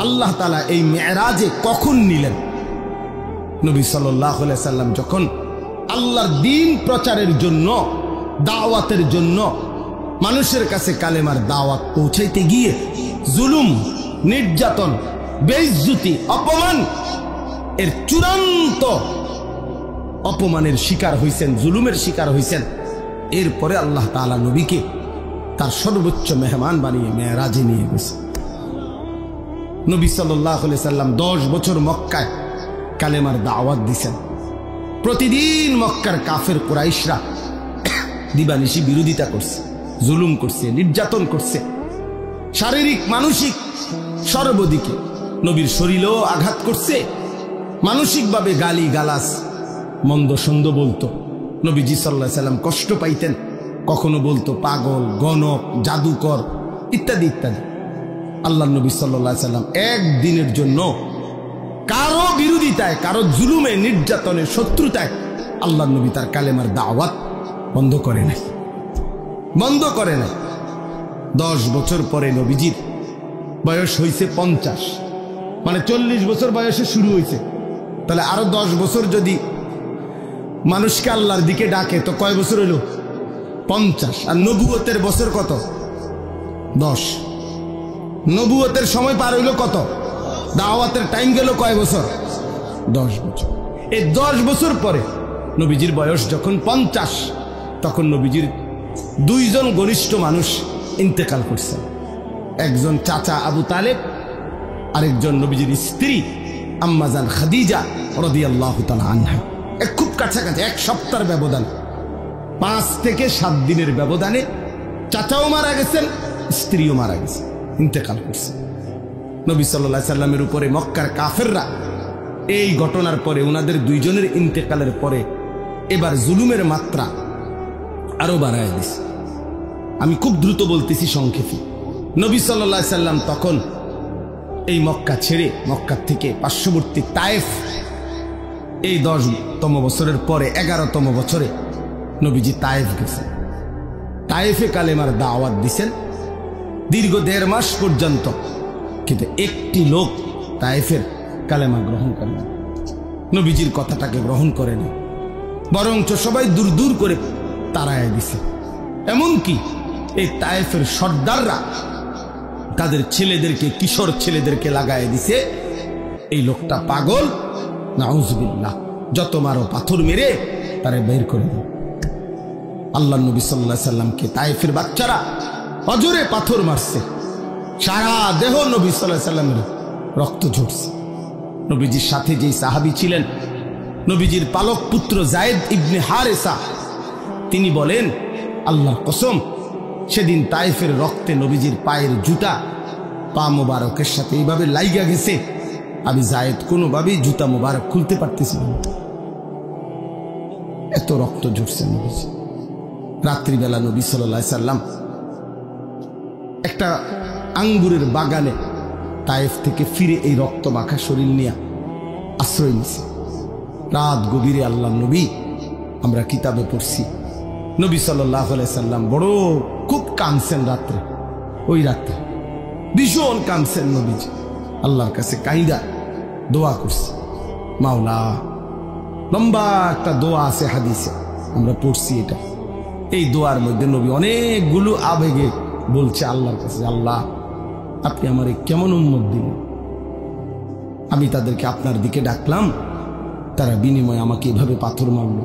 আল্লাহ তাআলা এই মেরাজে কখন নিলেন? নবী সাল্লাল্লাহু আলাইহি সাল্লাম যখন আল্লাহর দ্বীন প্রচারের জন্য, দাওয়াতের জন্য মানুষের কাছে কালেমার দাওয়াত পৌঁছাইতে গিয়ে জুলুম, নির্যাতন, বেইজ্জতি, অপমান, এর চূড়ান্ত অপমানের শিকার হইছেন, জুলুমের শিকার হইছেন, এরপরে আল্লাহ তাআলা নবীকে তার সর্বোচ্চ মেহমান বানিয়ে মেরাজে নিয়ে গেছে। নবী সাল্লাল্লাহু আলাইহি সাল্লাম 10 বছর মক্কায় কালেমার দাওয়াত দিয়েছেন। প্রতিদিন মক্কার কাফের কুরাইশরা দিবানিশি বিরোধিতা করছে, জুলুম করছে, নির্যাতন করছে, শারীরিক মানসিক সর্বদিকে। নবীর শরীরেও আঘাত করছে, মানসিকভাবে গালি গালাস, মন্দ সন্দ বলতো। নবীজি সাল্লাল্লাহু আলাইহি সাল্লাম কষ্ট পাইতেন, কখনো বলতো পাগল, গণক, জাদুকর ইত্যাদি ইত্যাদি। আল্লাহ নবী সাল্লাল্লাহু আলাইহি সাল্লাম একদিনের জন্য কারো বিরোধিতায়, কারো জুলুমে, নির্যাতনে, শত্রুতায় আল্লাহ নবী তার কালেমার দাওয়াত বন্ধ করে নাই। 10 বছর পরে নবীজির বয়স হয়েছে 50, মানে 40 বছর বয়সে শুরু হয়েছে। তাহলে আরো 10 বছর যদি মানুষকে আল্লাহর দিকে ডাকে তো কয় বছর হইল? 50। আর নবুয়তের বছর কত? 10। নবুয়তের সময় পার হইল কত? দাওয়াতের টাইম গেল কয় বছর? 10 বছর। এই 10 বছর পরে নবীজির বয়স যখন 50, তখন নবীজির 2 জন ঘনিষ্ঠ মানুষ ইন্তেকাল করছে। একজন চাচা আবু তালেব, আরেকজন নবীজির স্ত্রী আম্মা জান খাদিজা রাদিয়াল্লাহু তাআলা আনহা। খুব কাছাকাছি, 1 সপ্তাহের ব্যবধান, 5 থেকে 7 দিনের ব্যবধানে চাচাও মারা গেছেন, স্ত্রীও মারা গেছে, ইন্তেকাল করছে। নবী সাল্লাল্লাহু আলাইহি সাল্লামের উপরে মক্কার কাফেররা এই ঘটনার পরে, ওনাদের 2 জনের ইন্তেকালের পরে এবার জুলুমের মাত্রা আরো বাড়ায় দিছে। আমি খুব দ্রুত বলতেছি, সংক্ষেপে। নবী সাল্লাল্লাহু আলাইহি সাল্লাম তখন এই মক্কা ছেড়ে, মক্কা থেকে পার্শ্ববর্তী তায়েফ, এই 10তম বছরের পরে 11তম বছরে নবীজি তায়েফ গেছেন। তায়েফে কালেমার দাওয়াত দিছেন। দীর্ঘ 1.5 মাস পর্যন্ত, কিন্তু একটি লোক তায়েফের কালেমা গ্রহণ করে না, নবীজির কথাটাকে গ্রহণ করে না, বরঞ্চ সবাই দূর দূর করে তাড়ায় দিছে। এমনকি এই তায়েফের সর্দাররা তাদের ছেলেদেরকে, কিশোর ছেলেদেরকে লাগায় দিছে, এই লোকটা পাগল, নাউজুবিল্লাহ, যত মারো পাথর মেরে তারে বের করে দেয়। আল্লাহ নবী সাল্লাল্লাহু আলাইহি সাল্লামকে তায়েফের বাচ্চারা অজরে পাথর মারছে, সারা দেহ নবী সাল্লাল্লাহু আলাইহি সাল্লামের রক্ত ঝরছে। নবীজির সাথে যেই সাহাবী ছিলেন, নবীজির পালক পুত্র যায়েদ ইবনে হারেসা, তিনি বলেন, আল্লাহর কসম, সেদিন তায়েফের রক্তে নবীজির পায়ের জুতা পা মোবারকের সাথে এইভাবে লাইগা গেছে, আমি যায়েদ কোনোভাবেই জুতা মোবারক খুলতে পারতেছিলাম না, এত রক্ত ঝরছে নবীজি। রাত্রিবেলা নবী সাল্লাল্লাহু আলাইহি সাল্লাম একটা আঙ্গুরের বাগানে তায়েফ থেকে ফিরে এই রক্ত মাখা শরীর নিয়ে আশ্রয় নিছে। রাত গভীরে আল্লাহ নবী, আমরা কিতাবে পড়ছি, নবী সাল্লাল্লাহু আলাইহি সাল্লাম বড় খুব কাঁদছেন রাত্রে, ওই রাত্রে ভীষণ কাঁদছেন নবীজি, আল্লাহর কাছে কাইদা দোয়া করছে। মাওলা, লম্বা একটা দোয়া আছে হাদিসে, আমরা পড়ছি এটা। এই দোয়ার মধ্যে নবী অনেকগুলো আবেগে বলছে আল্লাহর কাছে, আল্লাহ আপনি আমারে কেমন উম্মত দিলেন, আমি তাদেরকে আপনার দিকে ডাকলাম, তারা বিনিময়ে আমাকে এভাবে পাথর মারল।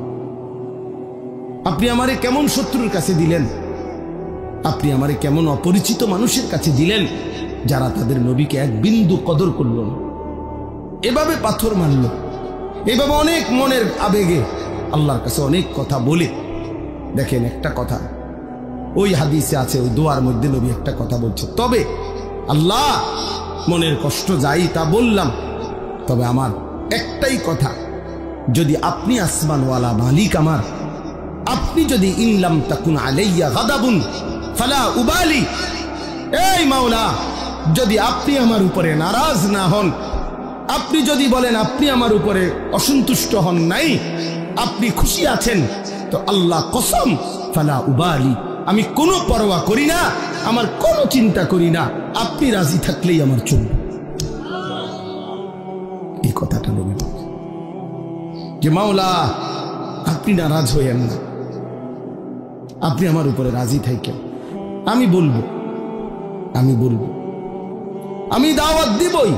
আপনি আমারে কেমন শত্রুর কাছে দিলেন, আপনি আমারে কেমন অপরিচিত মানুষের কাছে দিলেন, যারা তাদের নবীকে এক বিন্দু কদর করল না, এভাবে পাথর মারল। এভাবে অনেক মনের আবেগে আল্লাহর কাছে অনেক কথা বলে, দেখেন একটা কথা ওই হাদিসে আছে, ওই দোয়ার মধ্যে নবী একটা কথা বলছে, তবে আল্লাহ মনের কষ্ট যাই তা বললাম, তবে আমার একটাই কথা, যদি আপনি আসমানওয়ালা মালিক আমার, আপনি যদি ইনলাম তাকুন আলাইয়া গাদাবুন ফালা উবালি, এই মাওলা, যদি আপনি আমার উপরে নারাজ না হন, আপনি যদি বলেন আপনি আমার উপরে অসন্তুষ্ট হন নাই, আপনি খুশি আছেন, তো আল্লাহ কসম ফালা উবালি, আমি কোনো পরোয়া করি না, আমার কোনো চিন্তা করি না, আপনি রাজি থাকলেই আমার চলবে। এই কথাটা নবী বলেন যে মাওলা আপনি নারাজ হইয়েন না, আপনি আমার উপরে রাজি থাকেন, আমি বলবো, আমি দাওয়াত দিবই,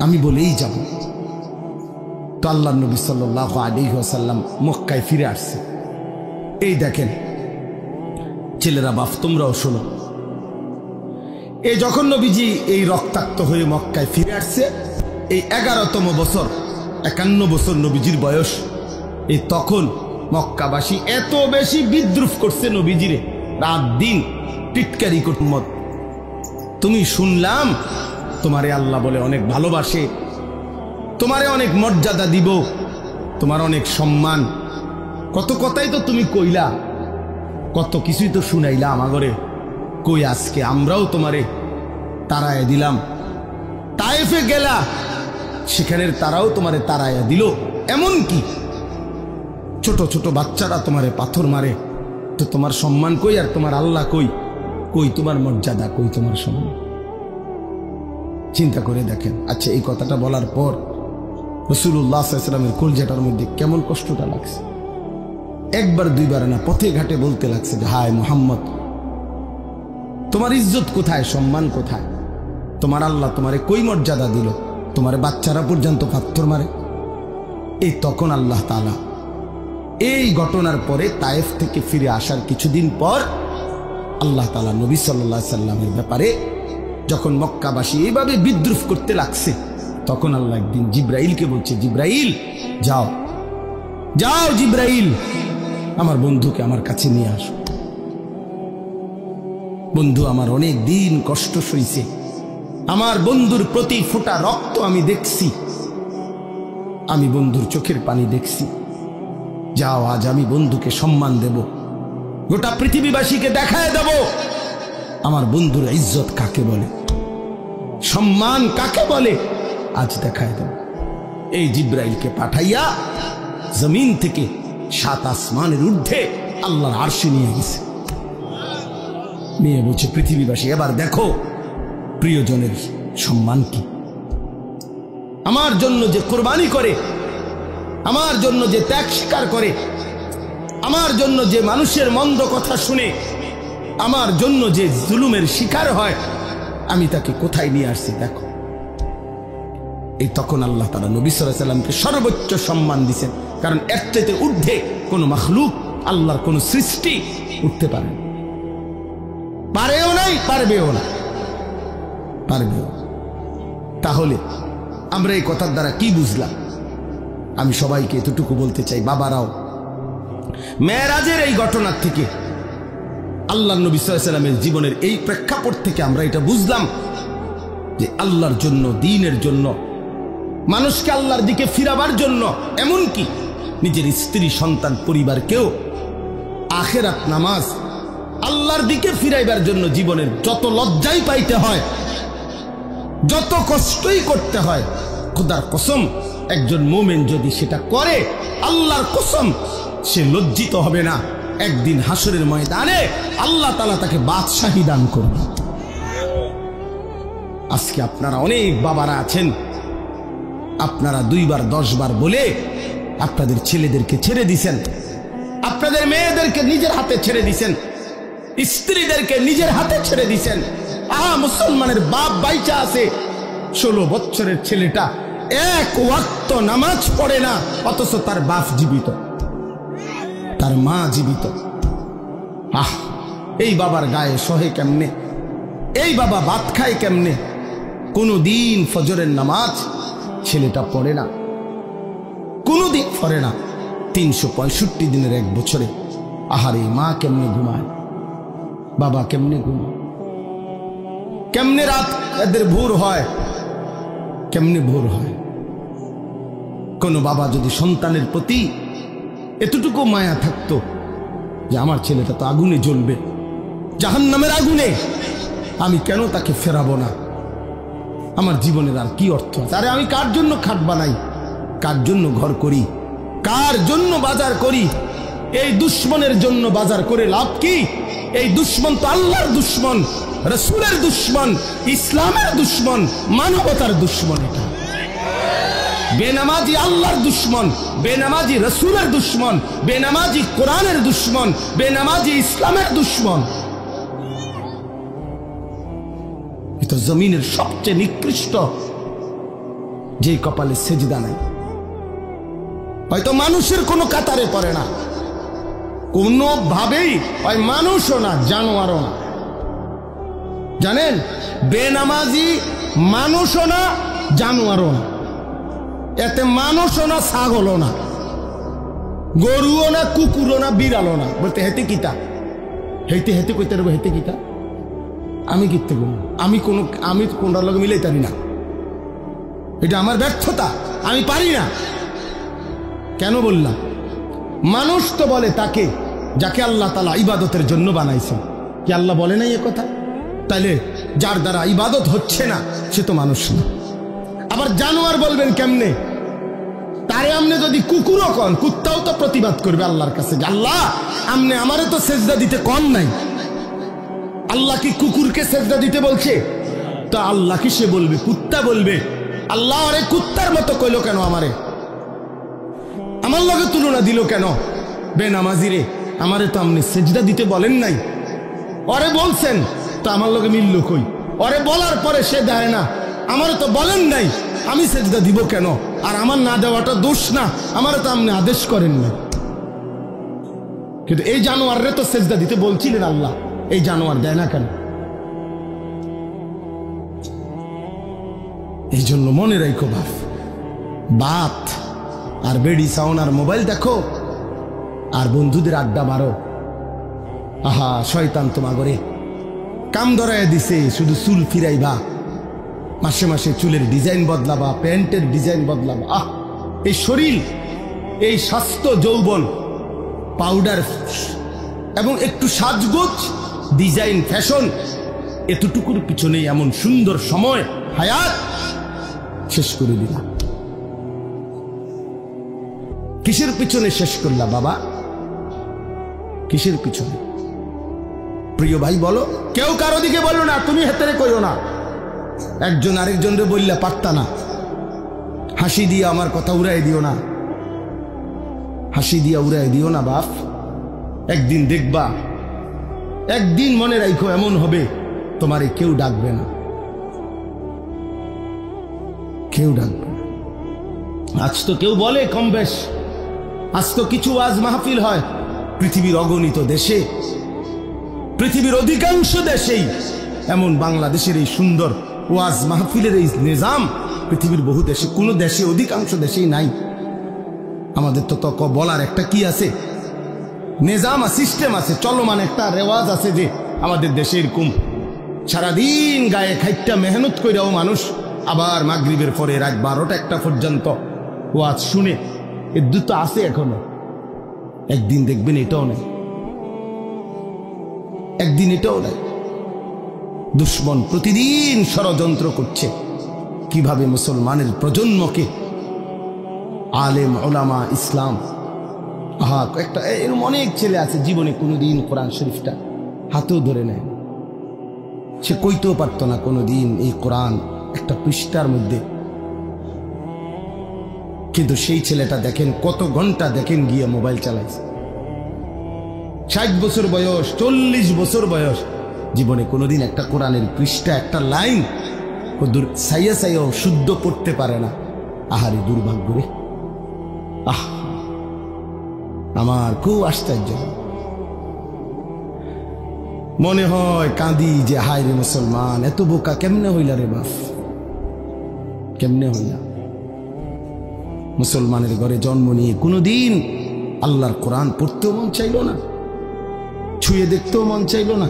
আমি বলেই যাব। তো আল্লাহ নবী সাল্লাল্লাহু আলাইহি ওয়াসাল্লাম মক্কায় ফিরে আসছে। এই দেখেন ছেলেরা, বাপ তোমরাও শোনো, এই যখন নবীজি এই রক্তাক্ত হয়ে মক্কায় ফিরে আসছে, এই 11তম বছর, 51 বছর নবীজির বয়স, এই তখন মক্কাবাসী এত বেশি বিদ্রুপ করছে নবীজিরে, রাত দিন টিটকারি কুটমত, তুমি শুনলাম তোমারে আল্লাহ বলে অনেক ভালোবাসে, তোমারে অনেক মর্যাদা দিব, তোমার অনেক সম্মান, কত কথাই তো তুমি কইলা, কত কিছুই তো শুনাইলা আমাগরে, কই আজকে আমরাও তোমারে তাড়াইয়া দিলাম, তায়েফে গেলা, সেখানের তারাও তোমারে তাড়াইয়া দিল, এমন কি ছোট ছোট বাচ্চারা তোমারে পাথর মারে, তো তোমার সম্মান কই, আর তোমার আল্লাহ কই, কই তোমার মর্যাদা, কই তোমার সম্মান? চিন্তা করে দেখেন। আচ্ছা, এই কথাটা বলার পর রাসূলুল্লাহ সাল্লাল্লাহু আলাইহি ওয়াসাল্লামের কলজাটার মধ্যে কেমন কষ্টটা লাগছে, একবার দুইবার না, পথে ঘাটে বলতে লাগছে যে হায় মুহাম্মদ, তোমার ইজ্জত কোথায়, সম্মান কোথায়, তোমার আল্লাহ তোমারে কই মর্যাদা দিল, তোমার বাচ্চারা পর্যন্ত পাথর মারে। এই তখন আল্লাহ তাআলা এই ঘটনার পরে তায়েফ থেকে ফিরে আসার কিছুদিন পর আল্লাহ তাআলা নবী সাল্লাল্লাহু আলাইহি সাল্লামের ব্যাপারে যখন মক্কাবাসী এইভাবে বিদ্রুপ করতে লাগছে, তখন আল্লাহ একদিন জিব্রাইলকে বলছে, জিব্রাইল যাও, যাও জিব্রাইল, আমার বন্ধুকে আমার কাছে নিয়ে আসো। বন্ধু আমার অনেক দিন কষ্ট সইছে, আমার বন্ধুর প্রতি ফোঁটা রক্ত আমি দেখছি, আমি বন্ধুর চোখের পানি দেখছি, যাও আজ আমি বন্ধুকে সম্মান দেব, গোটা পৃথিবীবাসীকে দেখায় দেব আমার বন্ধুর ইজ্জত কাকে বলে, সম্মান কাকে বলে, আজ দেখায় দেব। এই জিব্রাইলকে পাঠাইয়া জমিন থেকে 7 আসমানের ঊর্ধ্বে আল্লাহর আরশে নিয়ে গেছে। মেয়ে বলছে, পৃথিবীবাসী এবার দেখো প্রিয়জনের সম্মান কি। আমার জন্য যে কোরবানি করে, আমার জন্য যে ত্যাগ স্বীকার করে, আমার জন্য যে মানুষের মন্দ কথা শুনে, আমার জন্য যে জুলুমের শিকার হয়, আমি তাকে কোথায় নিয়ে আসছি দেখো। এই তখন আল্লাহ তাআলা নবী সাল্লাল্লাহু আলাইহি ওয়াসাল্লামকে সর্বোচ্চ সম্মান দিয়েছেন, কারণ এর চাইতে ঊর্ধ্বে কোনো মাখলুক, আল্লাহর কোনো সৃষ্টি উঠতে পারে না, পারেও নাই, পারবেও না, পারবেও। তাহলে আমরা এই কথার দ্বারা কি বুঝলাম? আমি সবাইকে এতটুকু বলতে চাই, বাবারাও, মেরাজের এই ঘটনার থেকে, আল্লাহর নবী সাল্লাল্লাহু আলাইহি ওয়াসাল্লামের জীবনের এই প্রেক্ষাপট থেকে আমরা এটা বুঝলাম যে আল্লাহর জন্য, দ্বীনের জন্য, মানুষকে আল্লাহর দিকে ফিরাবার জন্য, এমনকি নিজের স্ত্রী, সন্তান, পরিবারকেও আখিরাত, নামাজ, আল্লাহর দিকে ফিরাইবার জন্য জীবনের যত লজ্জাই পাইতে হয়, যত কষ্টই করতে হয়, খোদার কসম একজন মুমিন যদি সেটা করে, আল্লাহর কসম সে লজ্জিত হবে না। একদিন হাসরের ময়দানে আল্লাহ তাআলা তাকে বাদশাহী দান করবে। আজকে আপনারা অনেক বাবারা আছেন, আপনারা 2 বার 10 বার বলে আপনাদের ছেলেদেরকে ছেড়ে দিছেন, আপনাদের মেয়েদেরকে নিজের হাতে ছেড়ে দিছেন, স্ত্রীদেরকে নিজের হাতে ছেড়ে দিছেন। মুসলমানের বাপ বাইচা আছে, 16 বছরের ছেলেটা 1 ওয়াক্ত নামাজ পড়ে না, অথচ তার বাপ জীবিত, তার মা জীবিত। এই বাবার গায়ে সহে কেমনে? এই বাবা ভাত খায় কেমনে? কোনদিন ফজরের নামাজ ছেলেটা পড়ে না, কোনদিন পড়ে না। 365 দিনের 1 বছরে আহারে মা কেমনে ঘুমায়, বাবা কেমনে ঘুমায়, কেমনে রাত এদের ভোর হয়, কেমনে ভোর হয়। কোন বাবা যদি সন্তানের প্রতি এতটুকু মায়া থাকতো যে আমার ছেলেটা তো আগুনে জ্বলবে, জাহান্নামের আগুনে, আমি কেন তাকে ফেরাবো না? আমার জীবনের আর কি অর্থ আছে? আরে আমি কার জন্য খাট বানাই, কার জন্য ঘর করি, কার জন্য বাজার করি? এই দুশ্মনের জন্য বাজার করে লাভ কি? এই দুশ্মন তো আল্লাহর দুশ্মন, রাসূলের দুশ্মন, ইসলামের দুশ্মন, মানবতার দুশ্মন। এটা বেনামাজি আল্লাহর দুশ্মন, বেনামাজি রাসূলের দুশ্মন, বেনামাজি কোরআনের দুশ্মন, বেনামাজি ইসলামের দুশ্মন। এটা জমিনের সবচেয়ে নিকৃষ্ট, যে কপালে সেজদা নাই, হয়তো মানুষের কোনো কাতারে পড়ে না, কোনোভাবেই হয় মানুষও না, জানোয়ারও না। জানেন, বেনামাজি মানুষও না, জানোয়ারও না, এতে মানুষও না, ছাগলও না, গরুও না, কুকুরও না, বিড়ালও না। বলতে হেতে কিতা, হেতে হেতে কইতে পারবো, হেতে কিতা আমি কিতে বলবো? আমি কোনটার লগে মিলাই পারি না, এটা আমার ব্যর্থতা, আমি পারি না। কেন বললাম? মানুষ তো বলে তাকে যাকে আল্লাহ তাআলা ইবাদতের জন্য বানাইছেন। কি আল্লাহ বলে নাই এ কথা? তাইলে যার দ্বারা ইবাদত হচ্ছে না সে তো মানুষ না। আবার জানোয়ার বলবেন কেমনে? তারে আমনে যদি কুকুরও কন, কুত্তাও তো প্রতিবাদ করবে আল্লাহর কাছে যে আল্লাহ আমনে আমারে তো সেজদা দিতে কন নাই। আল্লাহ কি কুকুরকে সেজদা দিতে বলছে? তা আল্লাহ কি সে বলবে? কুত্তা বলবে আল্লাহ আরে কুত্তার মতো কইলো কেন, আমারে আমার লগে তুলনা দিল কেন? বেনামাজি রে, আমারে তো আপনি সেজদা দিতে বলেন নাই, ওরে বলছেন তো আমার লগে মিলল কই? ওরে বলার পরে সে দেয় না, আমারে তো বলেন নাই, আমি সেজদা দিব কেন? আর আমার না দেওয়াটা দোষ না, আমারে তো আপনি আদেশ করেন না। কিন্তু এই জানোয়াররে তো সেজদা দিতে বলছিলেন আল্লাহ, এই জানোয়ার দেয় না কেন? এই জন্য মনে রাখো বাত আর বেডি সাউন্ড আর মোবাইল দেখো আর বন্ধুদের আড্ডা মারো, আহা শয়তান তোমাগরে কাম ধরায় দিছে, শুধু চুল ফিরাইবা, মাসে মাসে চুলের ডিজাইন বদলাবা, প্যান্টের ডিজাইন বদলাবা। এই শরীর, এই স্বাস্থ্য, যৌবন, পাউডার এবং একটু সাজগোজ, ডিজাইন, ফ্যাশন, এতটুকুর পিছনে এমন সুন্দর সময় হায়াত শেষ করে দিলা। কিসের পিছনে শেষ করলা বাবা? কিসের পিছনে? প্রিয় ভাই বলো, কেউ কারো দিকে বলো না, তুমি হেতেরে কইও না। একজন আরেকজনরে বললে পারতা না, হাসি দিয়ে আমার কথা উড়াই দিও না, হাসি দিয়া উড়াই দিও না বাপ। একদিন দেখবা, একদিন মনে রাখো এমন হবে তোমারে কেউ ডাকবে না, কেউ ডাকবে না। আজ তো কেউ বলে কম বেশ, আজ তো কিছু ওয়াজ মাহফিল হয় পৃথিবীর অগণিত দেশে, পৃথিবীর অধিকাংশ দেশেই এমন বাংলাদেশের এই সুন্দর ওয়াজ মাহফিলের এই নিজাম পৃথিবীর বহু দেশে, কোনো দেশে, অধিকাংশ দেশেই নাই। আমাদের তো তক বলার একটা কি আছে, নিজাম সিস্টেম আছে, চলমান একটা রেওয়াজ আছে যে আমাদের দেশে এরকম সারাদিন গায়ে খাইটা মেহনত কইরাও মানুষ আবার মাগরিবের পরে রাত 12টা-1টা পর্যন্ত ওয়াজ শুনে, এর দুটো আছে এখনো। একদিন দেখবেন এটাও নেই, একদিন এটাও নেই। দুশ্মন প্রতিদিন ষড়যন্ত্র করছে কিভাবে মুসলমানের প্রজন্মকে, আলেম ওলামা ইসলাম, একটা এরকম অনেক ছেলে আছে জীবনে কোনোদিন কোরআন শরীফটা হাতেও ধরে নেয়, সে কইতেও পারত না কোনোদিন এই কোরআন একটা পৃষ্ঠার মধ্যে, কিন্তু সেই ছেলেটা দেখেন কত ঘন্টা দেখেন গিয়ে মোবাইল চালাইছে। 60 বছর বয়স, 40 বছর বয়স, জীবনে কোনোদিন একটা কোরআনের পৃষ্ঠা, একটা লাইন সাইয়া সাইয়াও শুদ্ধ পড়তে পারে না। আহারে দুর্ভাগ্য রে, আমার খুব আশ্চর্য মনে হয়, কাঁদি যে হায় রে মুসলমান, এত বোকা কেমনে হইলা রে বাপ, কেমনে হইলা। মুসলমানের ঘরে জন্ম নিয়ে কোনোদিন আল্লাহর কোরআন পড়তেও মন চাইল না, ছুঁয়ে দেখতেও মন চাইল না।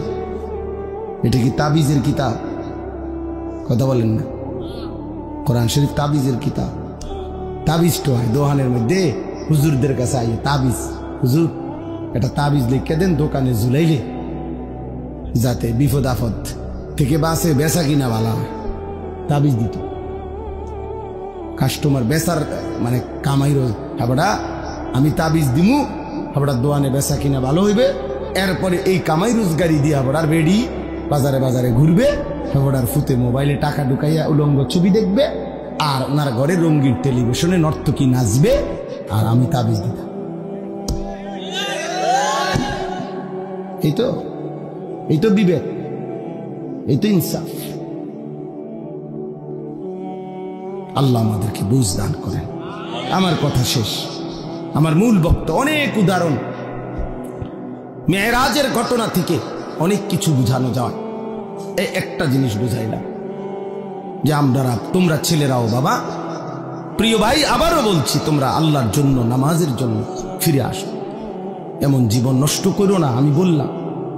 এটা কি তাবিজের কিতাব? কথা বলেন না, কোরআন শরীফ তাবিজের কিতাব। তাবিজ তো হয় দোকানের মধ্যে, হুজুরদের কাছে আইয়ে তাবিজ, হুজুর এটা তাবিজ লিখে দেন দোকানে ঝুলাইলে, যাতে বিপদ আপদ থেকে বাঁচে, বেচা কিনা ভালো হয়। তাবিজ দিত কাস্টমার, বেচার মানে কামাইর হাবড়া, আমি তাবিজ দিমু হাবড়া দোকানে বেচা কিনা ভালো হইবে, এরপরে এই কামাই রোজগারি দিয়ে হাবড়ার বেডি বাজারে বাজারে ঘুরবে, হাবড়ার ফুতে মোবাইলে টাকা ঢুকাইয়া উলঙ্গ ছবি দেখবে, আর ওনার ঘরে রঙিন টেলিভিশনে নর্তকী নাচবে, আর আমি তাবিজ দিতাম। এই তো বিবেক, এই তো ইনসাফ। আল্লাহ আমাদেরকে বুঝ দান করেন। আমার কথা শেষ, আমার মূল বক্তব্য, অনেক উদাহরণ মেরাজের ঘটনা থেকে অনেক কিছু বোঝানো যায়। এই একটা জিনিস বুঝাইলাম যে তোমরা ছেলেরাও বাবা, প্রিয় ভাই, আবারও বলছি, তোমরা আল্লাহর জন্য, নামাজের জন্য ফিরে আসো। এমন জীবন নষ্ট করো না। আমি বললাম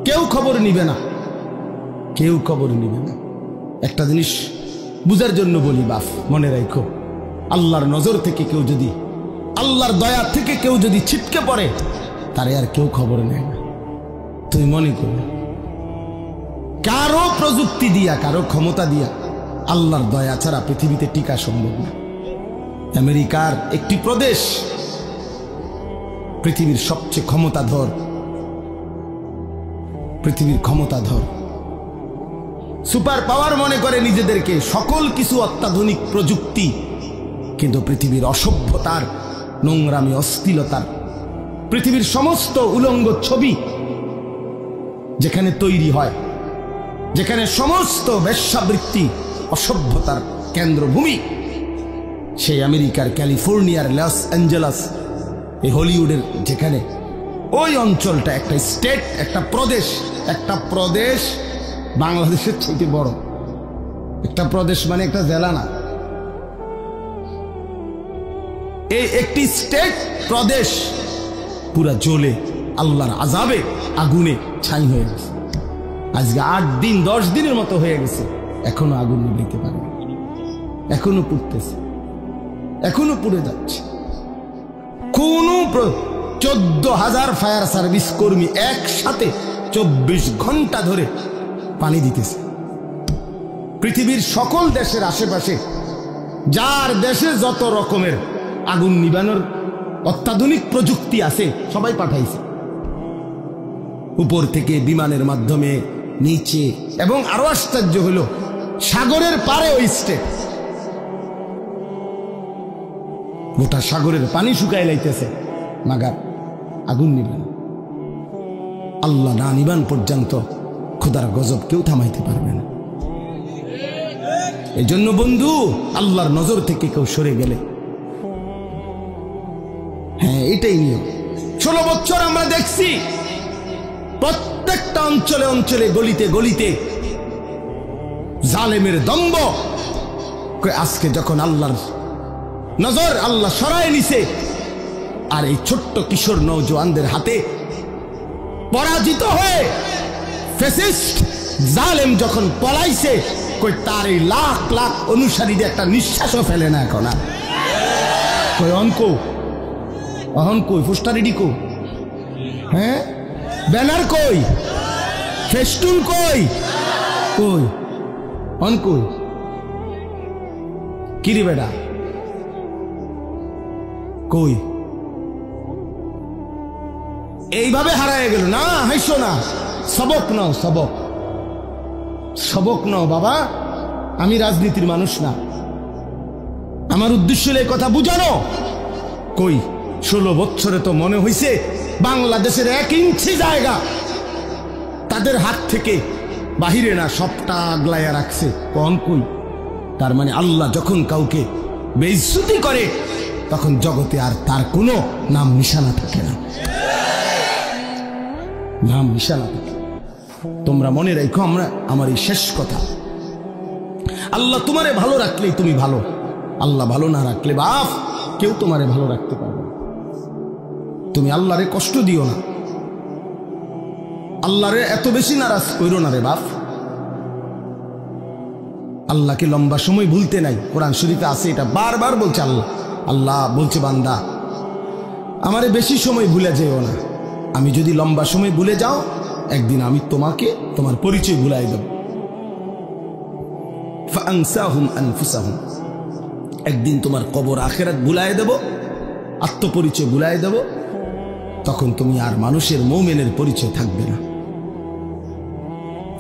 কেউ খবর নিবে না, কেউ খবর নিবে না। একটা জিনিস বুঝার জন্য বলি বাপ, মনে রাখো, আল্লাহর নজর থেকে কেউ যদি, আল্লাহর দয়া থেকে কেউ যদি ছিটকে পড়ে, তারে আর কেউ খবর নেয় না। তুমি মনে করো, কারো প্রযুক্তি দিয়া, কারো ক্ষমতা দিয়া আল্লাহর দয়া ছাড়া পৃথিবীতে টিকা সম্ভব না। আমেরিকার একটি প্রদেশ পৃথিবীর সবচেয়ে ক্ষমতাধর, পৃথিবীর ক্ষমতাধর সুপার পাওয়ার মনে করে নিজেদেরকে, সকল কিছু অত্যাধুনিক প্রযুক্তি, কিন্তু পৃথিবীর অসভ্যতার, নোংরামি, অশ্লীলতার, পৃথিবীর সমস্ত উলঙ্গ ছবি যেখানে তৈরি হয়, যেখানে সমস্ত বেশ্যাবৃত্তি, অসভ্যতার কেন্দ্রভূমি, সেই আমেরিকার ক্যালিফোর্নিয়ার লস অ্যাঞ্জেলাস, এই হলিউডের যেখানে, ওই অঞ্চলটা একটা স্টেট, একটা প্রদেশ বাংলাদেশের থেকে বড়। একটা প্রদেশ মানে একটা জেলা না, এই একটি স্টেট, প্রদেশ পুরা জ্বলে আল্লাহর আযাবে, আগুনে ছাই হয়ে গেছে। আজকে 8 দিন 10 দিনের মতো হয়ে গেছে, এখনো আগুন নিভিতে পারে, এখনো পুড়তেছে, এখনো পুড়ে যাচ্ছে। কোন 14,000 ফায়ার সার্ভিস কর্মী একসাথে 24 ঘন্টা ধরে পানি দিতেছে। পৃথিবীর সকল দেশের আশেপাশে, যার দেশে যত রকমের আগুন নিবানোর অত্যাধুনিক প্রযুক্তি আছে, সবাই পাঠাইছে। উপর থেকে বিমানের মাধ্যমে নিচে, এবং আরো আশ্চর্য হলো সাগরের পারে ওই স্টেট, গোটা সাগরের পানি শুকাই লাইতেছে, মাগার আগুন নিবেন, আল্লাহ না নিবান পর্যন্ত খোদার গজব কেউ থামাইতে পারবে না। এই জন্য বন্ধু, আল্লাহর নজর থেকে কেউ সরে গেলে, হ্যাঁ এটাই নিয়ম। 16 বছর আমরা দেখছি প্রত্যেকটা অঞ্চলে অঞ্চলে, গলিতে গলিতে জালেমের দম্ভ। আজকে যখন আল্লাহর নজর আল্লাহ সরায় নিছে, আর এই ছোট্ট কিশোর নওজোয়ানদের হাতে পরাজিত হয়ে ফ্যাসিস্ট জালেম যখন পলাইছে, কই তার এই লাখ লাখ অনুসারীদের একটা নিঃশ্বাসও ফেলে না এখন আর। কই অনকো অহন কই পোস্টার কো, হ্যাঁ ব্যানার কই, ফেস্টুন কই, কই অন কই কিরি বেটা কই? এইভাবে হারায় গেল না। হাইসো না, সবক নাও, সবক সবক নাও বাবা। আমি রাজনীতির মানুষ না, আমার উদ্দেশ্য এই কথা বুঝানো। কই 16 বছরে তো মনে হইছে বাংলাদেশের 1 ইঞ্চি জায়গা তাদের হাত থেকে বাহিরে না, সবটা আগলাইয়া রাখছে। কোন কই? তার মানে আল্লাহ যখন কাউকে বেইজ্জতি করে, তখন জগতে আর তার কোনো নাম নিশানা থাকে না, নাম নিশানা থাকে। তোমরা মনে রাখো, আমার এই শেষ কথা, আল্লাহ তোমারে ভালো রাখলেই তুমি ভালো, আল্লাহ ভালো না রাখলে বাপ কেউ তোমারে ভালো রাখতে পারবে না। তুমি আল্লাহরে কষ্ট দিও না, আল্লাহরে এত বেশি নারাজ কইরো না রে বাপ। আল্লাহকে লম্বা সময় ভুলতে নাই, কোরআন শরীফে আছে, এটা বারবার বলছে আল্লাহ। আল্লাহ বলছে বান্দা আমারে বেশি সময় ভুলে যেও না, আমি যদি লম্বা সময় ভুলে যাও, একদিন আমি তোমাকে তোমার পরিচয় ভুলাই দেব। ফাআনসাহুম আনফুসাহুম, একদিন তোমার কবর আখিরাত ভুলাই দেব, আত্মপরিচয় ভুলাই দেব, তখন তুমি আর মানুষের মুমিনের পরিচয় থাকবে না।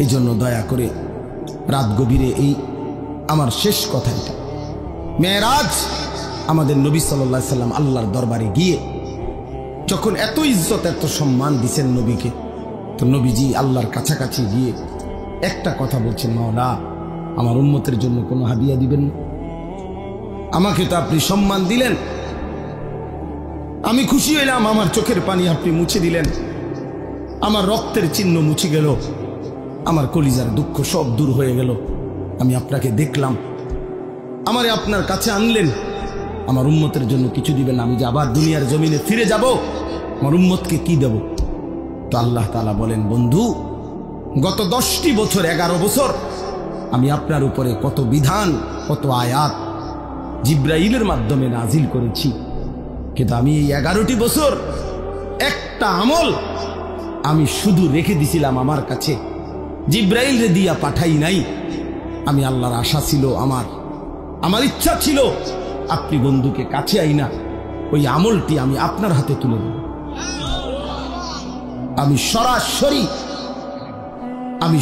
এই জন্য দয়া করে রাত গভীরে এই আমার শেষ কথা, এটা মেরাজ, আমাদের নবী সাল্লাল্লাহু আলাইহি সাল্লাম আল্লাহর দরবারে গিয়ে যখন এত ইজ্জত এত সম্মান দিছেন নবীকে, তো নবীজি আল্লাহর কাছাকাছি গিয়ে একটা কথা বলছেন, মাওলা আমার উম্মতের জন্য কোনো হাদিয়া দিবেন না? আমাকে তো আপনি সম্মান দিলেন, আমি খুশি হইলাম, আমার চোখের পানি আপনি মুছে দিলেন, আমার রক্তের চিহ্ন মুছে গেল, আমার কলিজার দুঃখ সব দূর হয়ে গেল, আমি আপনাকে দেখলাম, আমারে আপনার কাছে আনলেন, আমার উম্মতের জন্য কিছু দিবেন? আমি যে আবার দুনিয়ার জমিনে ফিরে যাব, আমার উম্মতকে কি দেব? তো আল্লাহ তাআলা বলেন, বন্ধু গত 10টি বছর 11 বছর আমি আপনার উপরে কত বিধান কত আয়াত জিব্রাইলের মাধ্যমে নাজিল করেছি, কিন্তু আমি এই 11টি বছর একটা আমল আমি শুধু রেখে দিছিলাম আমার কাছে, জিব্রাইল রে দিয়া পাঠাই নাই। আমি আল্লাহর আশা ছিল, আমার ইচ্ছা ছিল আপনি বন্ধুকে কাছে আইনা ওই আমলটি আমি আপনার হাতে তুলে দেব, আমি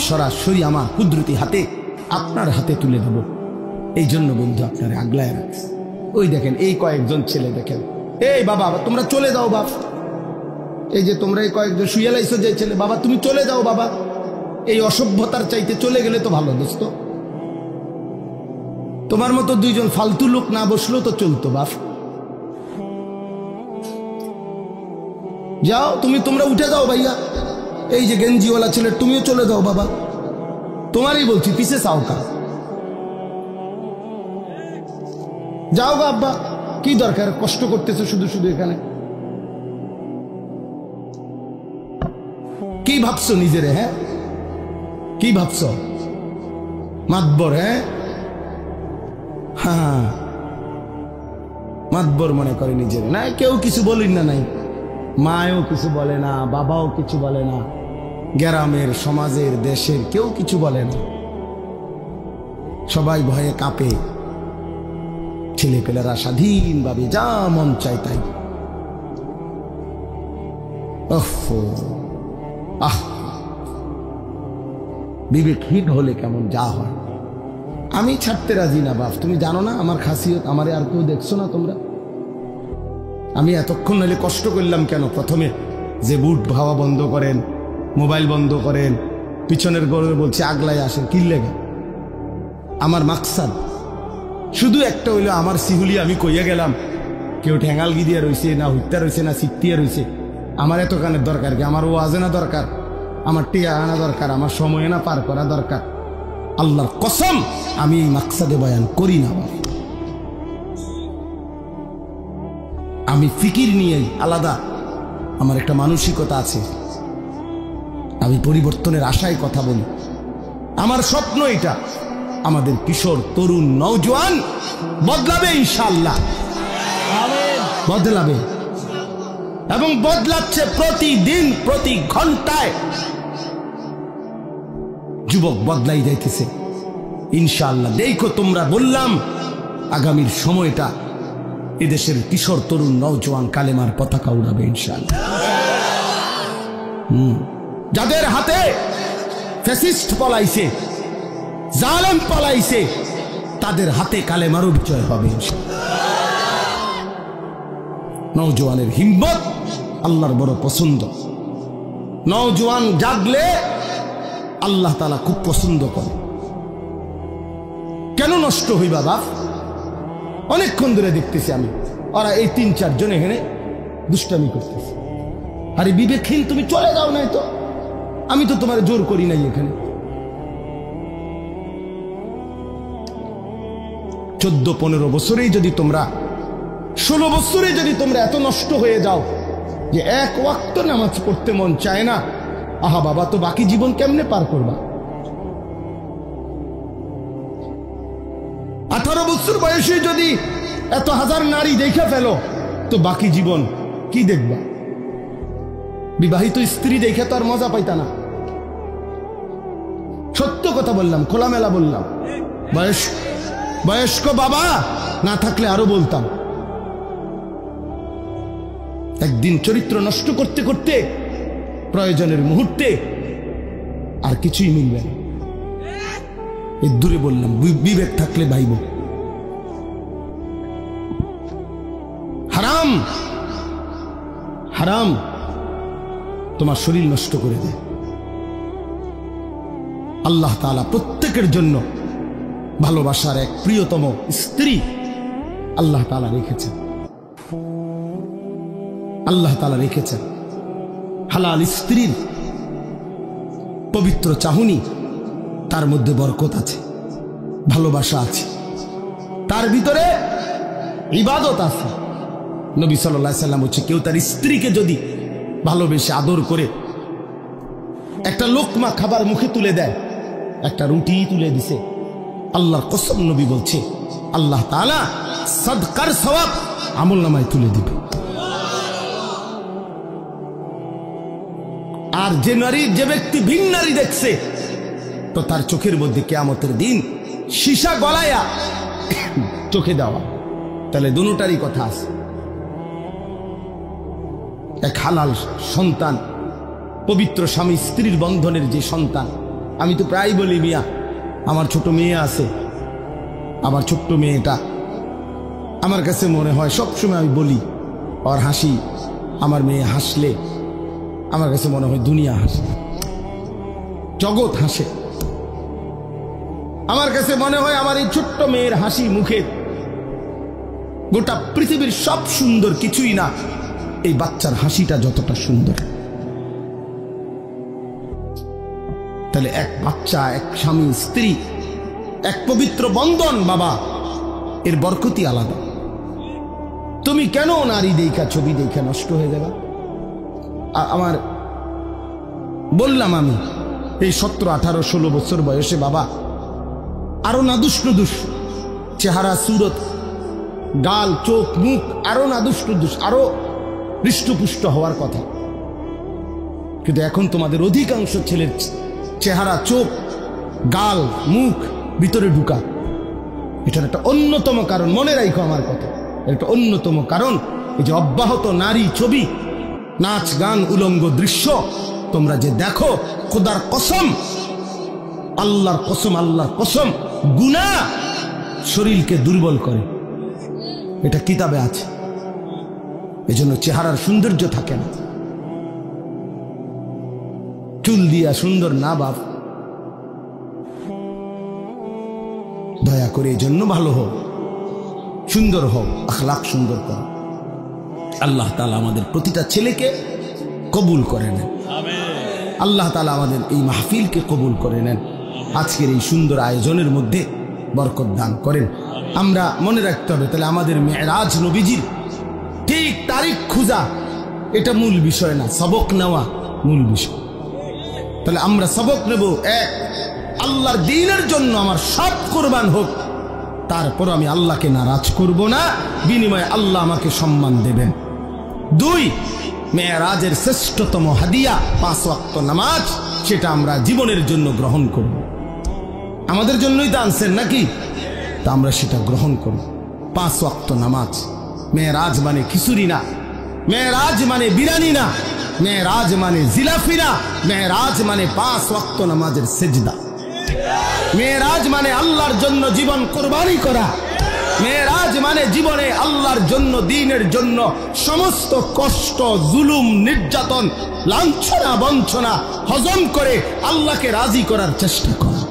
সরাসরি আমার কুদরতি হাতে আপনার হাতে তুলে দেব। এই জন্য বন্ধু আপনারা আগলায় রাখছে। ওই দেখেন এই কয়েকজন ছেলে, দেখেন এই বাবা তোমরা চলে যাও বাপ, এই যে তোমরা এই কয়েকজন শুয়ে লাইছো যে ছেলে, বাবা তুমি চলে যাও বাবা, এই অসভ্যতার চাইতে চলে গেলে তো ভালো দোস্ত। তোমার মতো 2জন ফালতু লোক না বসলো তো চলতো বাপ। যাও তোমরা উঠে যাও ভাইয়া, এই যে গেঞ্জিওয়ালা ছেলে তুমিও চলে যাও বাবা, তোমারই বলছি, পিছে চাও কা, যাও গা আব্বা, কি দরকার কষ্ট করতেছে শুধু শুধু এখানে? কি ভাবছো নিজেরে? হ্যাঁ কি ভাবছো? মাতবর? হ্যাঁ মাতবর মনে করে নিজেরে, না কেউ কিছু বলেন না, নাই মায়ও কিছু বলে না, বাবাও কিছু বলে না, গ্রামের সমাজের দেশের কেউ কিছু বলে না, সবাই ভয়ে কাঁপে, ছেলেপেলেরা স্বাধীনভাবে যা মন চায় তাই। বিবেকহীন হলে কেমন যা হয়। আমি ছাড়তে রাজি না বাপ, তুমি জানো না আমার খাসিয়ত, আমারে আর কেউ দেখছো না তোমরা। আমি এতক্ষণ হলে কষ্ট করলাম কেন? প্রথমে যে বুট ভাবা বন্ধ করেন, মোবাইল বন্ধ করেন, পিছনের গড়ে বলছে আগলাই আসেন, কি লেগে? আমার মাকসাদ শুধু একটা হইলো, আমার সিহুলি আমি কইয়া গেলাম, কেউ ঠেঙ্গালগি দিয়ে রয়েছে না, হুত্যা রয়েছে না, সিট্টিয়া রয়েছে। আমার এত কানের দরকার কি? আমার ওয়াজে না দরকার, আমার টিয়া আনা দরকার, আমার সময় না পার করা দরকার। আল্লাহর কসম আমি এই মাকসাদে বয়ান করি না। আমি ফিকির নিয়েই আলাদা, আমার একটা মানসিকতা আছে, আমি পরিবর্তনের আশায় কথা বলি। আমার স্বপ্ন এটা, আমাদের কিশোর তরুণ নওজোয়ান বদলাবে ইনশাআল্লাহ, বদলাবে এবং বদলাচ্ছে প্রতিদিন, প্রতি ঘন্টায় যুবক বদলাই যাইতেছে ইনশাআল্লাহ। দেখো তোমরা, বললাম আগামীর সময়টা এদেশের কিশোর তরুণ নওজোয়ান কালেমার পতাকা উড়াবে ইনশাআল্লাহ। যাদের হাতে ফ্যাসিস্ট পলাইছে, জালেম পলাইছে, তাদের হাতে কালেমারও বিজয় হবে ইনশাআল্লাহ। নওজোয়ানের হিম্মত আল্লাহর বড় পছন্দ। নওজোয়ান জাগলে আল্লাহ তাআলা খুব পছন্দ করে। কেন নষ্ট হইবা বাপ? অনেকক্ষণ ধরে দেখতেছি আমি, ওরা এই ৩-৪ জন এখানে দুষ্টামি করতেছে। আরে বিবেকহীন, তুমি চলে যাও নাই তো, আমি তো তোমার জোর করি নাই। এখানে 14-15 বছরেই যদি তোমরা, 16 বছরে যদি তোমরা এত নষ্ট হয়ে যাও যে এক ওয়াক্ত নামাজ পড়তে মন চায় না, আহা বাবা, তো বাকি জীবন কেমনে পার করবা? 18 বছর বয়সে যদি এত হাজার নারী দেখে ফেলো, তো বাকি জীবন কি দেখবা? বিবাহিত স্ত্রী দেখে তো আর মজা পাইতা না। সত্য কথা বললাম, খোলামেলা বললাম। বয়স্ক বাবা না থাকলে আরো বলতাম। একদিন চরিত্র নষ্ট করতে করতে প্রয়োজনের মুহূর্তে আর কিছুই মিলবে না। এর দূরে বললাম, বিবেক থাকলে ভাইব। হারাম, হারাম তোমার শরীর নষ্ট করে দেয়। আল্লাহ তাআলা প্রত্যেকের জন্য ভালোবাসার এক প্রিয়তম স্ত্রী আল্লাহ তাআলা রেখেছেন। আল্লাহ তাআলা রেখেছেন হালাল স্ত্রীর পবিত্র চাহনি, তার মধ্যে বরকত আছে, ভালোবাসা আছে, তার ভিতরে ইবাদত আছে। নবী সাল্লাল্লাহু আলাইহি সাল্লাম বলছে, কেউ তার স্ত্রীকে যদি ভালোবেসে আদর করে একটা লোকমা খাবার মুখে তুলে দেয়, একটা রুটি তুলে দিছে, আল্লাহর কসম নবী বলছে আল্লাহ তাআলা সাদকার সওয়াব আমলনামায় তুলে দিবে। আর যে ব্যক্তি ভিন নারী দেখছে, তো তার চোখের মধ্যে কিয়ামতের দিন সীসা গলায়া চোখে দেওয়া। তাহলে দুটোটারই কথা আছে। এক হালাল সন্তান, পবিত্র স্বামী স্ত্রীর বন্ধনের যে সন্তান। আমি তো প্রায় বলি, মিয়া আমার ছোট মেয়ে আছে, আমার ছোট্ট মেয়েটা আমার কাছে মনে হয় সবসময়, আমি বলি ওর হাসি, আমার মেয়ে হাসলে আমার কাছে মনে হয় দুনিয়া হাসে, জগৎ হাসে। আমার কাছে মনে হয় আমার এই ছোট্ট মেয়ের হাসি মুখে গোটা পৃথিবীর সব সুন্দর কিছুই না, এই বাচ্চার হাসিটা যতটা সুন্দর। তাহলে এক বাচ্চা, এক স্বামী স্ত্রী, এক পবিত্র বন্ধন, বাবা, এর বরকতি আলাদা। তুমি কেন নারী দেখা, ছবি দেখা নষ্ট হয়ে যাবে? আমার বললাম, আমি এই 17, 18, 16 বছর বয়সে বাবা আরো নাদুস নুদুস চেহারা, সুরত, গাল, চোখ, মুখ আরো নাদুস নুদুস, আরো হৃষ্টপুষ্ট হওয়ার কথা। কিন্তু এখন তোমাদের অধিকাংশ ছেলের চেহারা, চোখ, গাল, মুখ ভিতরে ঢুকা। এটার একটা অন্যতম কারণ, মনে রাখো আমার কথা, একটা অন্যতম কারণ এই যে অব্যাহত নারী ছবি, নাচ, গান, উলঙ্গ দৃশ্য তোমরা যে দেখো, খোদার কসম, আল্লাহর কসম, আল্লাহর কসম, গুনাহ শরীরকে দুর্বল করে, এটা কিতাবে আছে। এজন্য চেহারার সৌন্দর্য থাকে না। চুল দিয়া সুন্দর না বাপ, দয়া করে এই জন্য ভালো হোক, সুন্দর হোক, আখলাক সুন্দর করো। আল্লাহ তাআলা আমাদের প্রতিটা ছেলেকে কবুল করে নেন। আল্লাহ তাআলা আমাদের এই মাহফিলকে কবুল করে নেন। আজকের এই সুন্দর আয়োজনের মধ্যে বরকত দান করেন। আমরা মনে রাখতে হবে, তাহলে আমাদের মেরাজ নবীজির ঠিক তারিখ খুঁজা এটা মূল বিষয় না, সবক নেওয়া মূল বিষয়। তাহলে আমরা সবক নেব, এক, আল্লাহর দ্বীনের জন্য আমার সব কুরবান হোক, তারপর আমি আল্লাহকে নারাজ করব না, বিনিময়ে আল্লাহ আমাকে সম্মান দেবেন। দুই, মেরাজের শ্রেষ্ঠতম হাদিয়া 5 ওয়াক্ত নামাজ, সেটা আমরা জীবনের জন্য গ্রহণ করব। আমাদের জন্যই তো আনছেন নাকি, তা আমরা সেটা গ্রহণ করব। 5 ওয়াক্ত নামাজ। মেরাজ মানে খিচুড়ি না, মেরাজ মানে বিরিয়ানি না, মেরাজ মানে জিলাফি না, মেরাজ মানে 5 ওয়াক্ত নামাজের সেজদা। মেরাজ মানে আল্লাহর জন্য জীবন কোরবানি করা। মেরাজ মানে জীবনে আল্লাহর জন্য, দ্বীনের জন্য সমস্ত কষ্ট, জুলুম, নির্যাতন, লাঞ্ছনা, বঞ্চনা হজম করে আল্লাহকে রাজি করার চেষ্টা করা,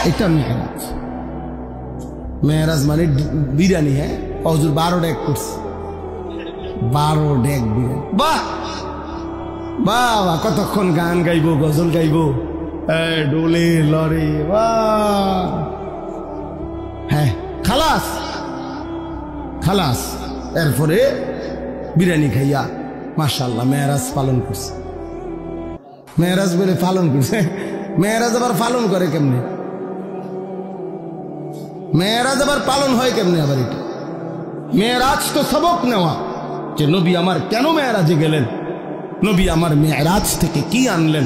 এটা মেরাজ। মেরাজ মানে বিরিয়ানি। হ্যাঁ, হুজুর 12 ডেক করছে, 12 ডেক বিরিয়ানি। বাহ বাহ, কতক্ষণ গান গাইবো, গজল গাইবো, ডোলে লড়ে, বাহ। হ্যাঁ, খালাস খালাস। এরপরে বিরিয়ানি খাইয়া মাশাআল্লাহ মেরাজ পালন করছে। মেরাজ বলে পালন করছে, মেরাজ আবার পালন করে কেমনে? মেরাজ আবার পালন হয় কেমনে? আবার এটা মেরাজ তো সবক নেওয়া, যে নবী আমার কেন মেরাজে গেলেন, নবী আমার মেরাজ থেকে কি আনলেন।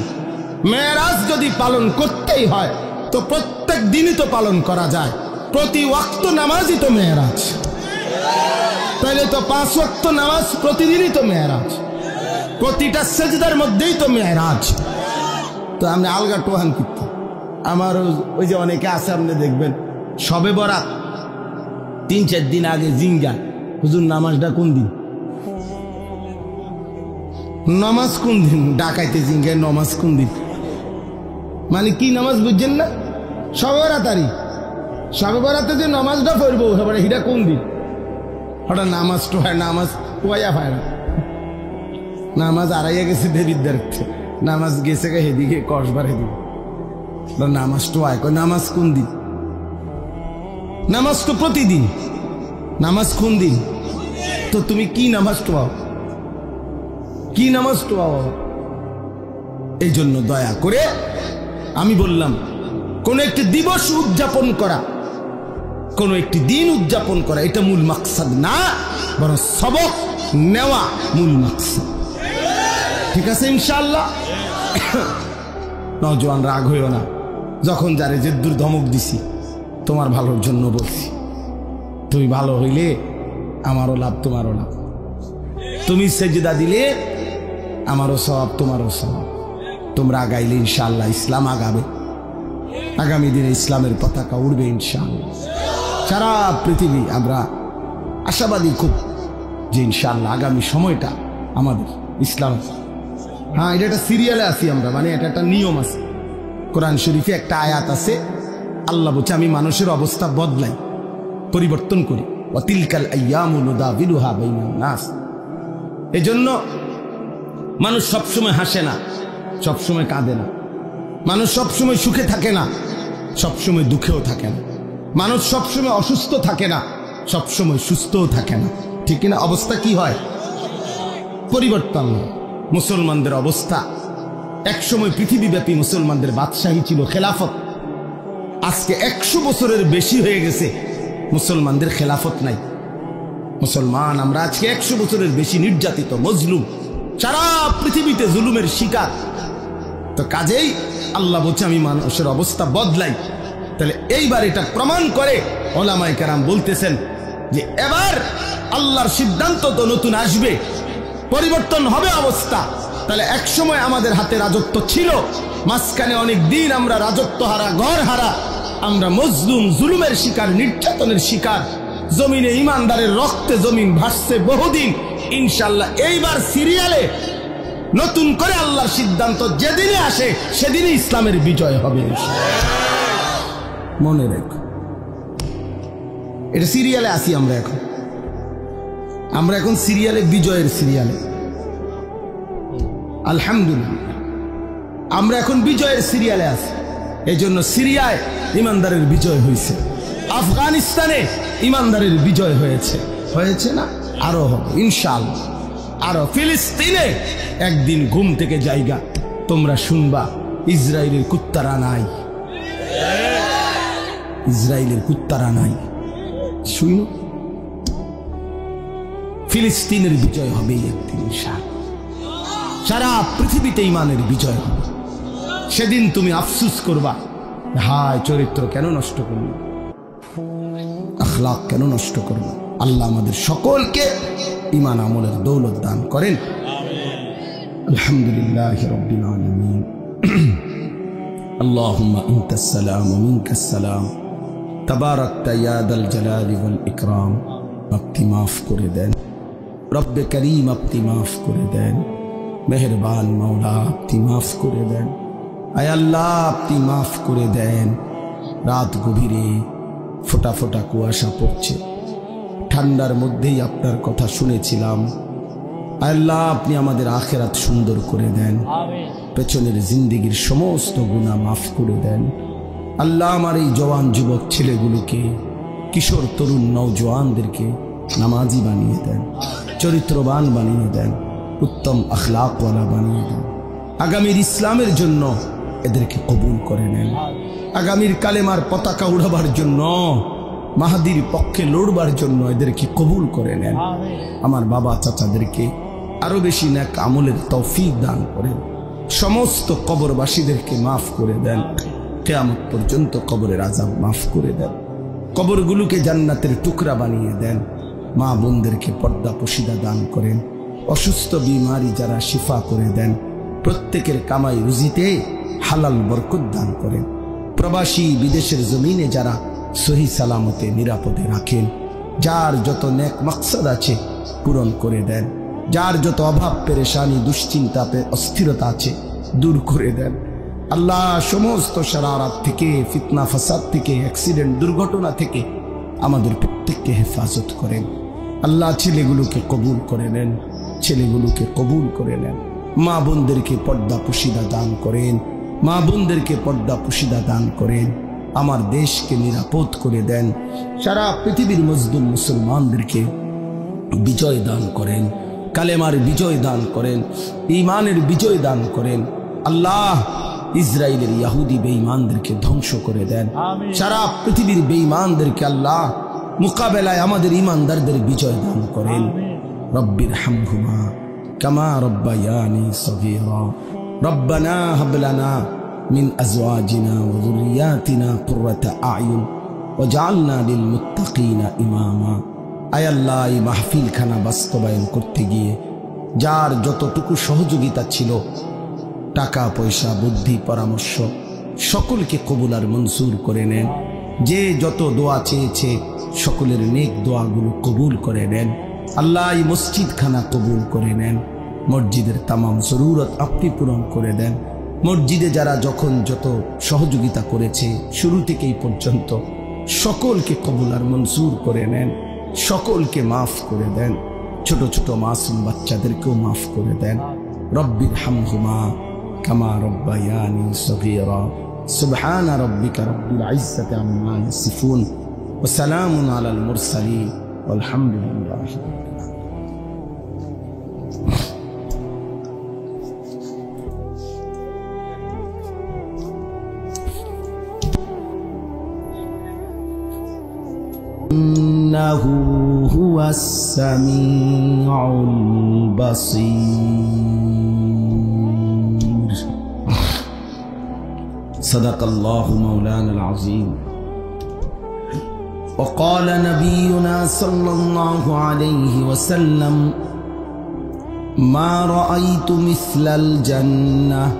মেরাজ যদি পালন করতেই হয় তো প্রত্যেক দিনই তো পালন করা যায়, প্রতি ওয়াক্ত নামাজই তো মেরাজ। তাহলে তো 5 ওয়াক্ত নামাজ প্রতিদিনই তো মেরাজ, প্রতিটা সেজদার মধ্যেই তো মেরাজ। তো আমি আলগা টোহান করতে, আমার ওই যে অনেকে আছে, আপনি দেখবেন সবে বরাত 3-4 দিন আগে জিঙ্গা, হুজুর নামাজটা কোন দিন, নামাজ কোন দিন, ডাকাইতে জিঙ্গায় নামাজ কোন দিন, মানে কি নামাজ বুঝছেন না? সবে বরাতারি, সবে বরাতে যে নামাজটা পড়বো এবারে হিটা কোন দিন, হঠাৎ নামাজ টোহায়, নামাজ টোয়া পায় না, নামাজ আড়াইয়া গেছে দেবীর দেখতে, নামাজ গেছে হেদিকে কসবার হেদিকে, নামাজ টোয়ায়, নামাজ কোন দিন? নামাজ তো প্রতিদিন, নামাজ কোন দিন? তো তুমি কি নামাজ টোয়াও, কি নামাজ টোয়াও? এই জন্য দয়া করে আমি বললাম, কোন একটি দিবস উদযাপন করা, কোন একটি দিন উদযাপন করা, এটা মূল মাকসাদ না, বরং সবক নেওয়া মূল মাকসাদ। ঠিক আছে ইনশাআল্লাহ? নওজোয়ান রাগ হইও না, যখন যারে যে দূর ধমক দিছি তোমার ভালোর জন্য বলছি, তুমি ভালো হইলে আমারও লাভ, তোমারও লাভ, তুমি সেজদা দিলে আমারও সওয়াব, তোমারও সওয়াব, তোমরা আগাইলে ইনশাআল্লাহ ইসলাম আগাবে, আগামী দিনে ইসলামের পতাকা উড়বে ইনশাআল্লাহ। সারা পৃথিবী আমরা আশাবাদী খুব যে ইনশাআল্লাহ আগামী সময়টা আমাদের ইসলাম। হ্যাঁ, এটা একটা সিরিয়ালে আছি আমরা, মানে এটা একটা নিয়ম আছে, কোরআন শরীফে একটা আয়াত আছে, আল্লাহ বলছে আমি মানুষের অবস্থা বদলাই, পরিবর্তন করি, ওয়াতিলকাল আইয়ামু নুদাবিলুহা বাইনান নাস। এজন্য মানুষ সবসময় হাসে না, সবসময় কাঁদে না, মানুষ সবসময় সুখে থাকে না, সবসময় দুঃখেও থাকে না, মানুষ সবসময় অসুস্থ থাকে না, সবসময় সুস্থও থাকে না, ঠিক না? অবস্থা কি হয়? পরিবর্তন হয়। মুসলমানদের অবস্থা, একসময় পৃথিবীব্যাপী মুসলমানদের বাদশাহী ছিল, খেলাফত। আজকে 100 বছরের বেশি হয়ে গেছে মুসলমানদের খেলাফত নাই। মুসলমান আমরা আজকে 100 বছরের বেশি নির্যাতিত, মজলুম, সারা পৃথিবীতে জুলুমের শিকার। তো কাজেই আল্লাহ বলছে আমি মানুষের অবস্থা বদলাই। তাহলে এইবার এটা প্রমাণ করে ওলামায়ে কেরাম বলতেছেন যে এবার আল্লাহর সিদ্ধান্ত তো নতুন আসবে, পরিবর্তন হবে অবস্থা, তাহলে এক সময় আমাদের হাতে রাজত্ব ছিল, মাঝখানে অনেক দিন আমরা রাজত্ব হারা, ঘর হারা, আমরা মজলুম, জুলুমের শিকার, নির্যাতনের শিকার। জমিনে ইমানদারের রক্তে জমিন ভাসছে বহুদিন। ইনশাআল্লাহ এইবার সিরিয়ালে নতুন করে আল্লাহর সিদ্ধান্ত যেদিনে আসে সেদিনই ইসলামের বিজয় হবে। মনে রেখো, এটা সিরিয়ালে আসি আমরা এখন সিরিয়ালে, বিজয়ের সিরিয়ালে। আলহামদুলিল্লাহ আমরা এখন বিজয়ের সিরিয়ালে আছি। এই জন্য সিরিয়ায় ইমানদারের বিজয় হয়েছে, আফগানিস্তানে ইমানদারের বিজয় হয়েছে না, আরো হবে ইনশাআল্লাহ। আরো ফিলিস্তিনে একদিন ঘুম থেকে জায়গা তোমরা শুনবা ইসরায়েলের কুত্তারা নাই, ইসরায়েলের কুত্তারা নাই। শুনো, ফিলিস্তিনের বিজয় হবে একদিন ইনশাআল্লাহ। সারা পৃথিবীতে ইমানের বিজয় হবে। সেদিন তুমি আফসোস করবা, হায় চরিত্র কেন নষ্ট করলো, আখলাক কেন নষ্ট করলো। আল্লাহ আমাদের সকলকে ইমান আমলের দৌলত দান করেন। আলহামদুলিল্লাহ রাব্বিল আলামিন। আল্লাহুম্মা আনতাস সালাম ওয়া মিনকাস সালাম, তাবারাকতা ইয়া দাল জালালি ওয়াল ইকরাম। আপনি মাফ করে দেন রব্বে করিম, আপনি মাফ করে দেন মেহেরবান মাওলা, আপনি মাফ করে দেন। আয় আল্লাহ আপনি মাফ করে দেন। রাত গভীরে ফোটা ফোটা কুয়াশা পড়ছে, ঠান্ডার মধ্যেই আপনার কথা শুনেছিলাম। আল্লাহ আপনি আমাদের আখিরাত সুন্দর করে দেন, পেছনের জিন্দেগির সমস্ত গুনাহ মাফ করে দেন। আল্লাহ আমার এই জওয়ান যুবক ছেলেগুলোকে, কিশোর তরুণ নওজওয়ানদেরকে নামাজি বানিয়ে দেন, চরিত্রবান বানিয়ে দেন, উত্তম আখলাকওয়ালা বানিয়ে দেন। আগামীর ইসলামের জন্য এদেরকে কবুল করে নেন। আগামীর কালেমার পতাকা উড়াবার জন্য, মাহাদির পক্ষে লড়বার জন্য এদেরকে কবুল করে নেন। আমার বাবা চাচাদেরকে আরো বেশি নেক আমলের তৌফিক দান করেন। সমস্ত কবরবাসীদেরকে মাফ করে দেন। কিয়ামত পর্যন্ত কবরের আযাব মাফ করে দেন। কবরগুলোকে জান্নাতের টুকরা বানিয়ে দেন। মা বোনদেরকে পর্দা পশিদা দান করেন। অসুস্থ বিমারি যারা শিফা করে দেন। প্রত্যেকের কামাই রুজিতে হালাল বরকত দান করেন। প্রবাসী বিদেশের জমিনে যারা সহি সালামতে নিরাপদে রাখেন, যার যত নেক মাকসাদ আছে পূরণ করে দেন। যার যত অভাব পেরেশানি দুশ্চিন্তা অস্থিরতা আছে দূর করে দেন। আল্লাহ সমস্ত শারারাত থেকে, ফিতনা ফাসাদ থেকে, অ্যাক্সিডেন্ট দুর্ঘটনা থেকে আমাদের প্রত্যেককে হেফাজত করেন। আল্লাহ ছেলেগুলোকে কবুল করে নেন, ছেলেগুলোকে কবুল করে নেন। মা বোনদেরকে পর্দা পুশিদা দান করেন, মা বোনদেরকে পর্দা পুশিদা দান করেন। আমার দেশকে নিরাপদ করে দেন। সারা পৃথিবীর মজলুম মুসলমানদেরকে বিজয় দান করেন, কালেমার বিজয় দান করেন, ঈমানের বিজয় দান করেন। আল্লাহ ইসরায়েলের ইহুদি বেঈমানদেরকে ধ্বংস করে দেন। সারা পৃথিবীর বেঈমানদেরকে আল্লাহ মোকাবেলায় আমাদের ঈমানদারদের বিজয় দান করেন। রব্বির হামহুমা কামা রব্বায়ানি সগীরা। রব্বানা হাব লানা মিন আজওয়াজিনা ওয়া যুররিয়াতিনা কুররাতা আ'য়ুন ওয়াজআলনা লিল মুত্তাকিনা ইমামা। আয় আল্লাহ, এই মাহফিলখানা বাস্তবায়ন করতে গিয়ে যার যতটুকু সহযোগিতা ছিল, টাকা পয়সা বুদ্ধি পরামর্শ, সকলকে কবুল আর মঞ্জুর করে নেন। যে যত দোয়া চেয়েছে সকলের নেক দোয়াগুলো কবুল করে নেন। আল্লাহ এই মসজিদখানা কবুল করে নেন। মসজিদের তামাম জরুরত আপনি পূরণ করে দেন। মসজিদে যারা যখন যত সহযোগিতা করেছে শুরু থেকেই পর্যন্ত সকলকে কবুল আর মঞ্জুর করে নেন। সকলকে মাফ করে দেন। ছোট ছোট মাসুম বাচ্চাদেরকেও মাফ করে দেন। রব্বির হামহুমা কামা রব্বায়ানি সগীরা। সুবহানা রাব্বিকা রাব্বিল ইজ্জাতি আম্মা ইয়াসিফুন ওয়া সালামুন আলাল মুরসালিন ওয়ালহামদুলিল্লাহি রাব্বিল ইন্নাহু হুয়াস সামিউল বাসীর। সাদাকাল্লাহু মাওলানাল আযীম। وقال نبينا صلى الله عليه وسلم ما رأيت مثل الجنة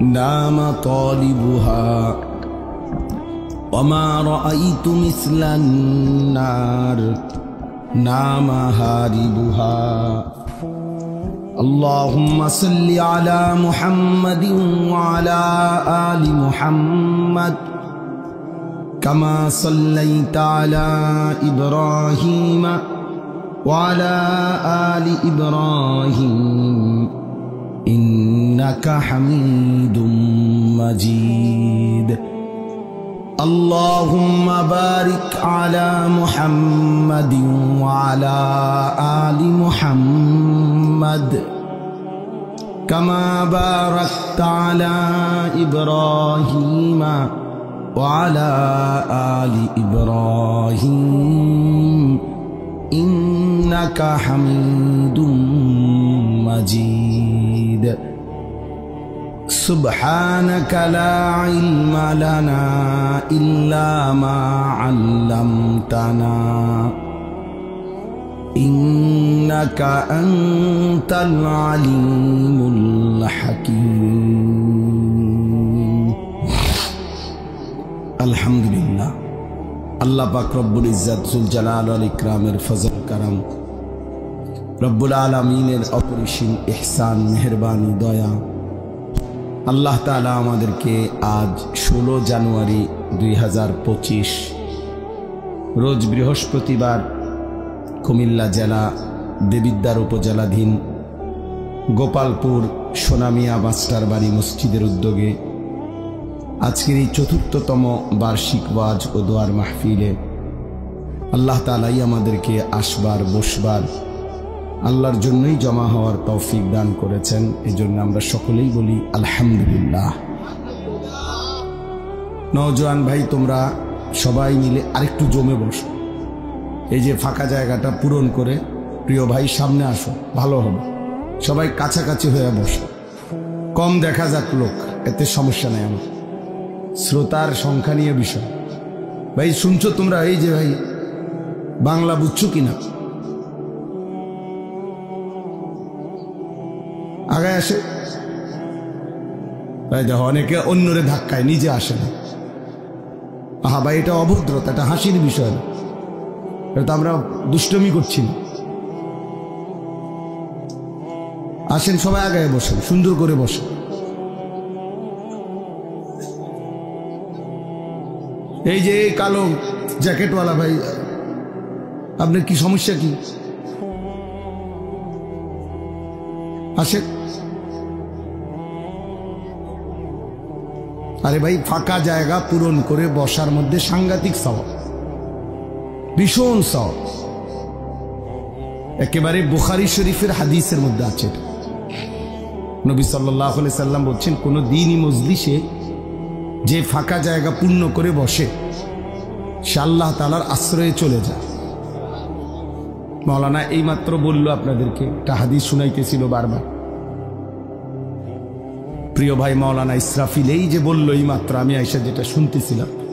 نام طالبها وما رأيت مثل النار نام هاربها اللهم صل على محمد وعلى آل محمد كما صليت على إبراهيم وعلى آل إبراهيم إنك حميد مجيد اللهم بارك على محمد وعلى آل محمد كما باركت على إبراهيم وعلى آل إبراهيم إنك حميد مجيد سبحانك لا علم لنا إلا ما علمتنا إنك أنت العليم الحكيم الحمد لله আল্লাহ পাক রব্বুল ইজ্জত জুল জালাল ওয়াল ইকরামের ফজল করম রব্বুল আলামিনের অপরিসীম ইহসান মেহেরবানি দয়া আল্লাহ তাআলা আমাদেরকে আজ 16 জানুয়ারি 2025 রোজ বৃহস্পতিবার কুমিল্লা জেলা দেবিদ্বার উপজেলাধীন গোপালপুর সোনামিয়া মাস্টার বাড়ি মসজিদের উদ্যোগে আজকের এই চতুর্থতম বার্ষিক ওয়াজ ও দোয়ার মাহফিলে আল্লাহ তাআলাই আমাদেরকে আসবার বসবার আল্লাহর জন্যই জমা হওয়ার তৌফিক দান করেছেন। এজন্য আমরা সকলেই বলি আলহামদুলিল্লাহ। নওজোয়ান ভাই তোমরা সবাই মিলে আরেকটু জমে বসো, এই যে ফাঁকা জায়গাটা পূরণ করে প্রিয় ভাই সামনে আসো, ভালো হবে। সবাই কাছাকাছি হয়ে বসো, কম দেখা যাক লোক, এতে সমস্যা নেই। আমার শ্রোতার সংখ্যা নিয়ে বিষয়। ভাই শুনছো তোমরা? এই যে ভাই বাংলা বুঝছো কিনা? আগায় আসে ভাই, দেখো অনেকে অন্যরে ধাক্কায়, নিজে আসে না। আহা ভাই, এটা অভদ্রতা, এটা হাসির বিষয় না, এটা আমরা দুষ্টমি করছি না। আসেন সবাই আগায় বসেন, সুন্দর করে বসেন। এই যে কালো জ্যাকেটওয়ালা ভাই, আপনার কি সমস্যা? কি আসে? আরে ভাই, ফাঁকা জায়গা পূরণ করে বসার মধ্যে সাংঘাতিক সওয়াব, ভীষণ সওয়াব। একেবারে বুখারী শরীফের হাদিসের মধ্যে আছে। নবী সাল্লাল্লাহু আলাইহি সাল্লাম বলছেন, কোন দ্বীনি মজলিসে যে ফাঁকা জায়গা পূর্ণ করে বসে সে আল্লাহ তাআলার আশ্রয়ে চলে যায়। মাওলানা এইমাত্র বলল আপনাদেরকে, একটা হাদিস শুনাইতেছিল বারবার। প্রিয় ভাই মাওলানা ইসরাফিল এই যে বলল এইমাত্র, আমি আয়েশা যেটা শুনতেছিলাম,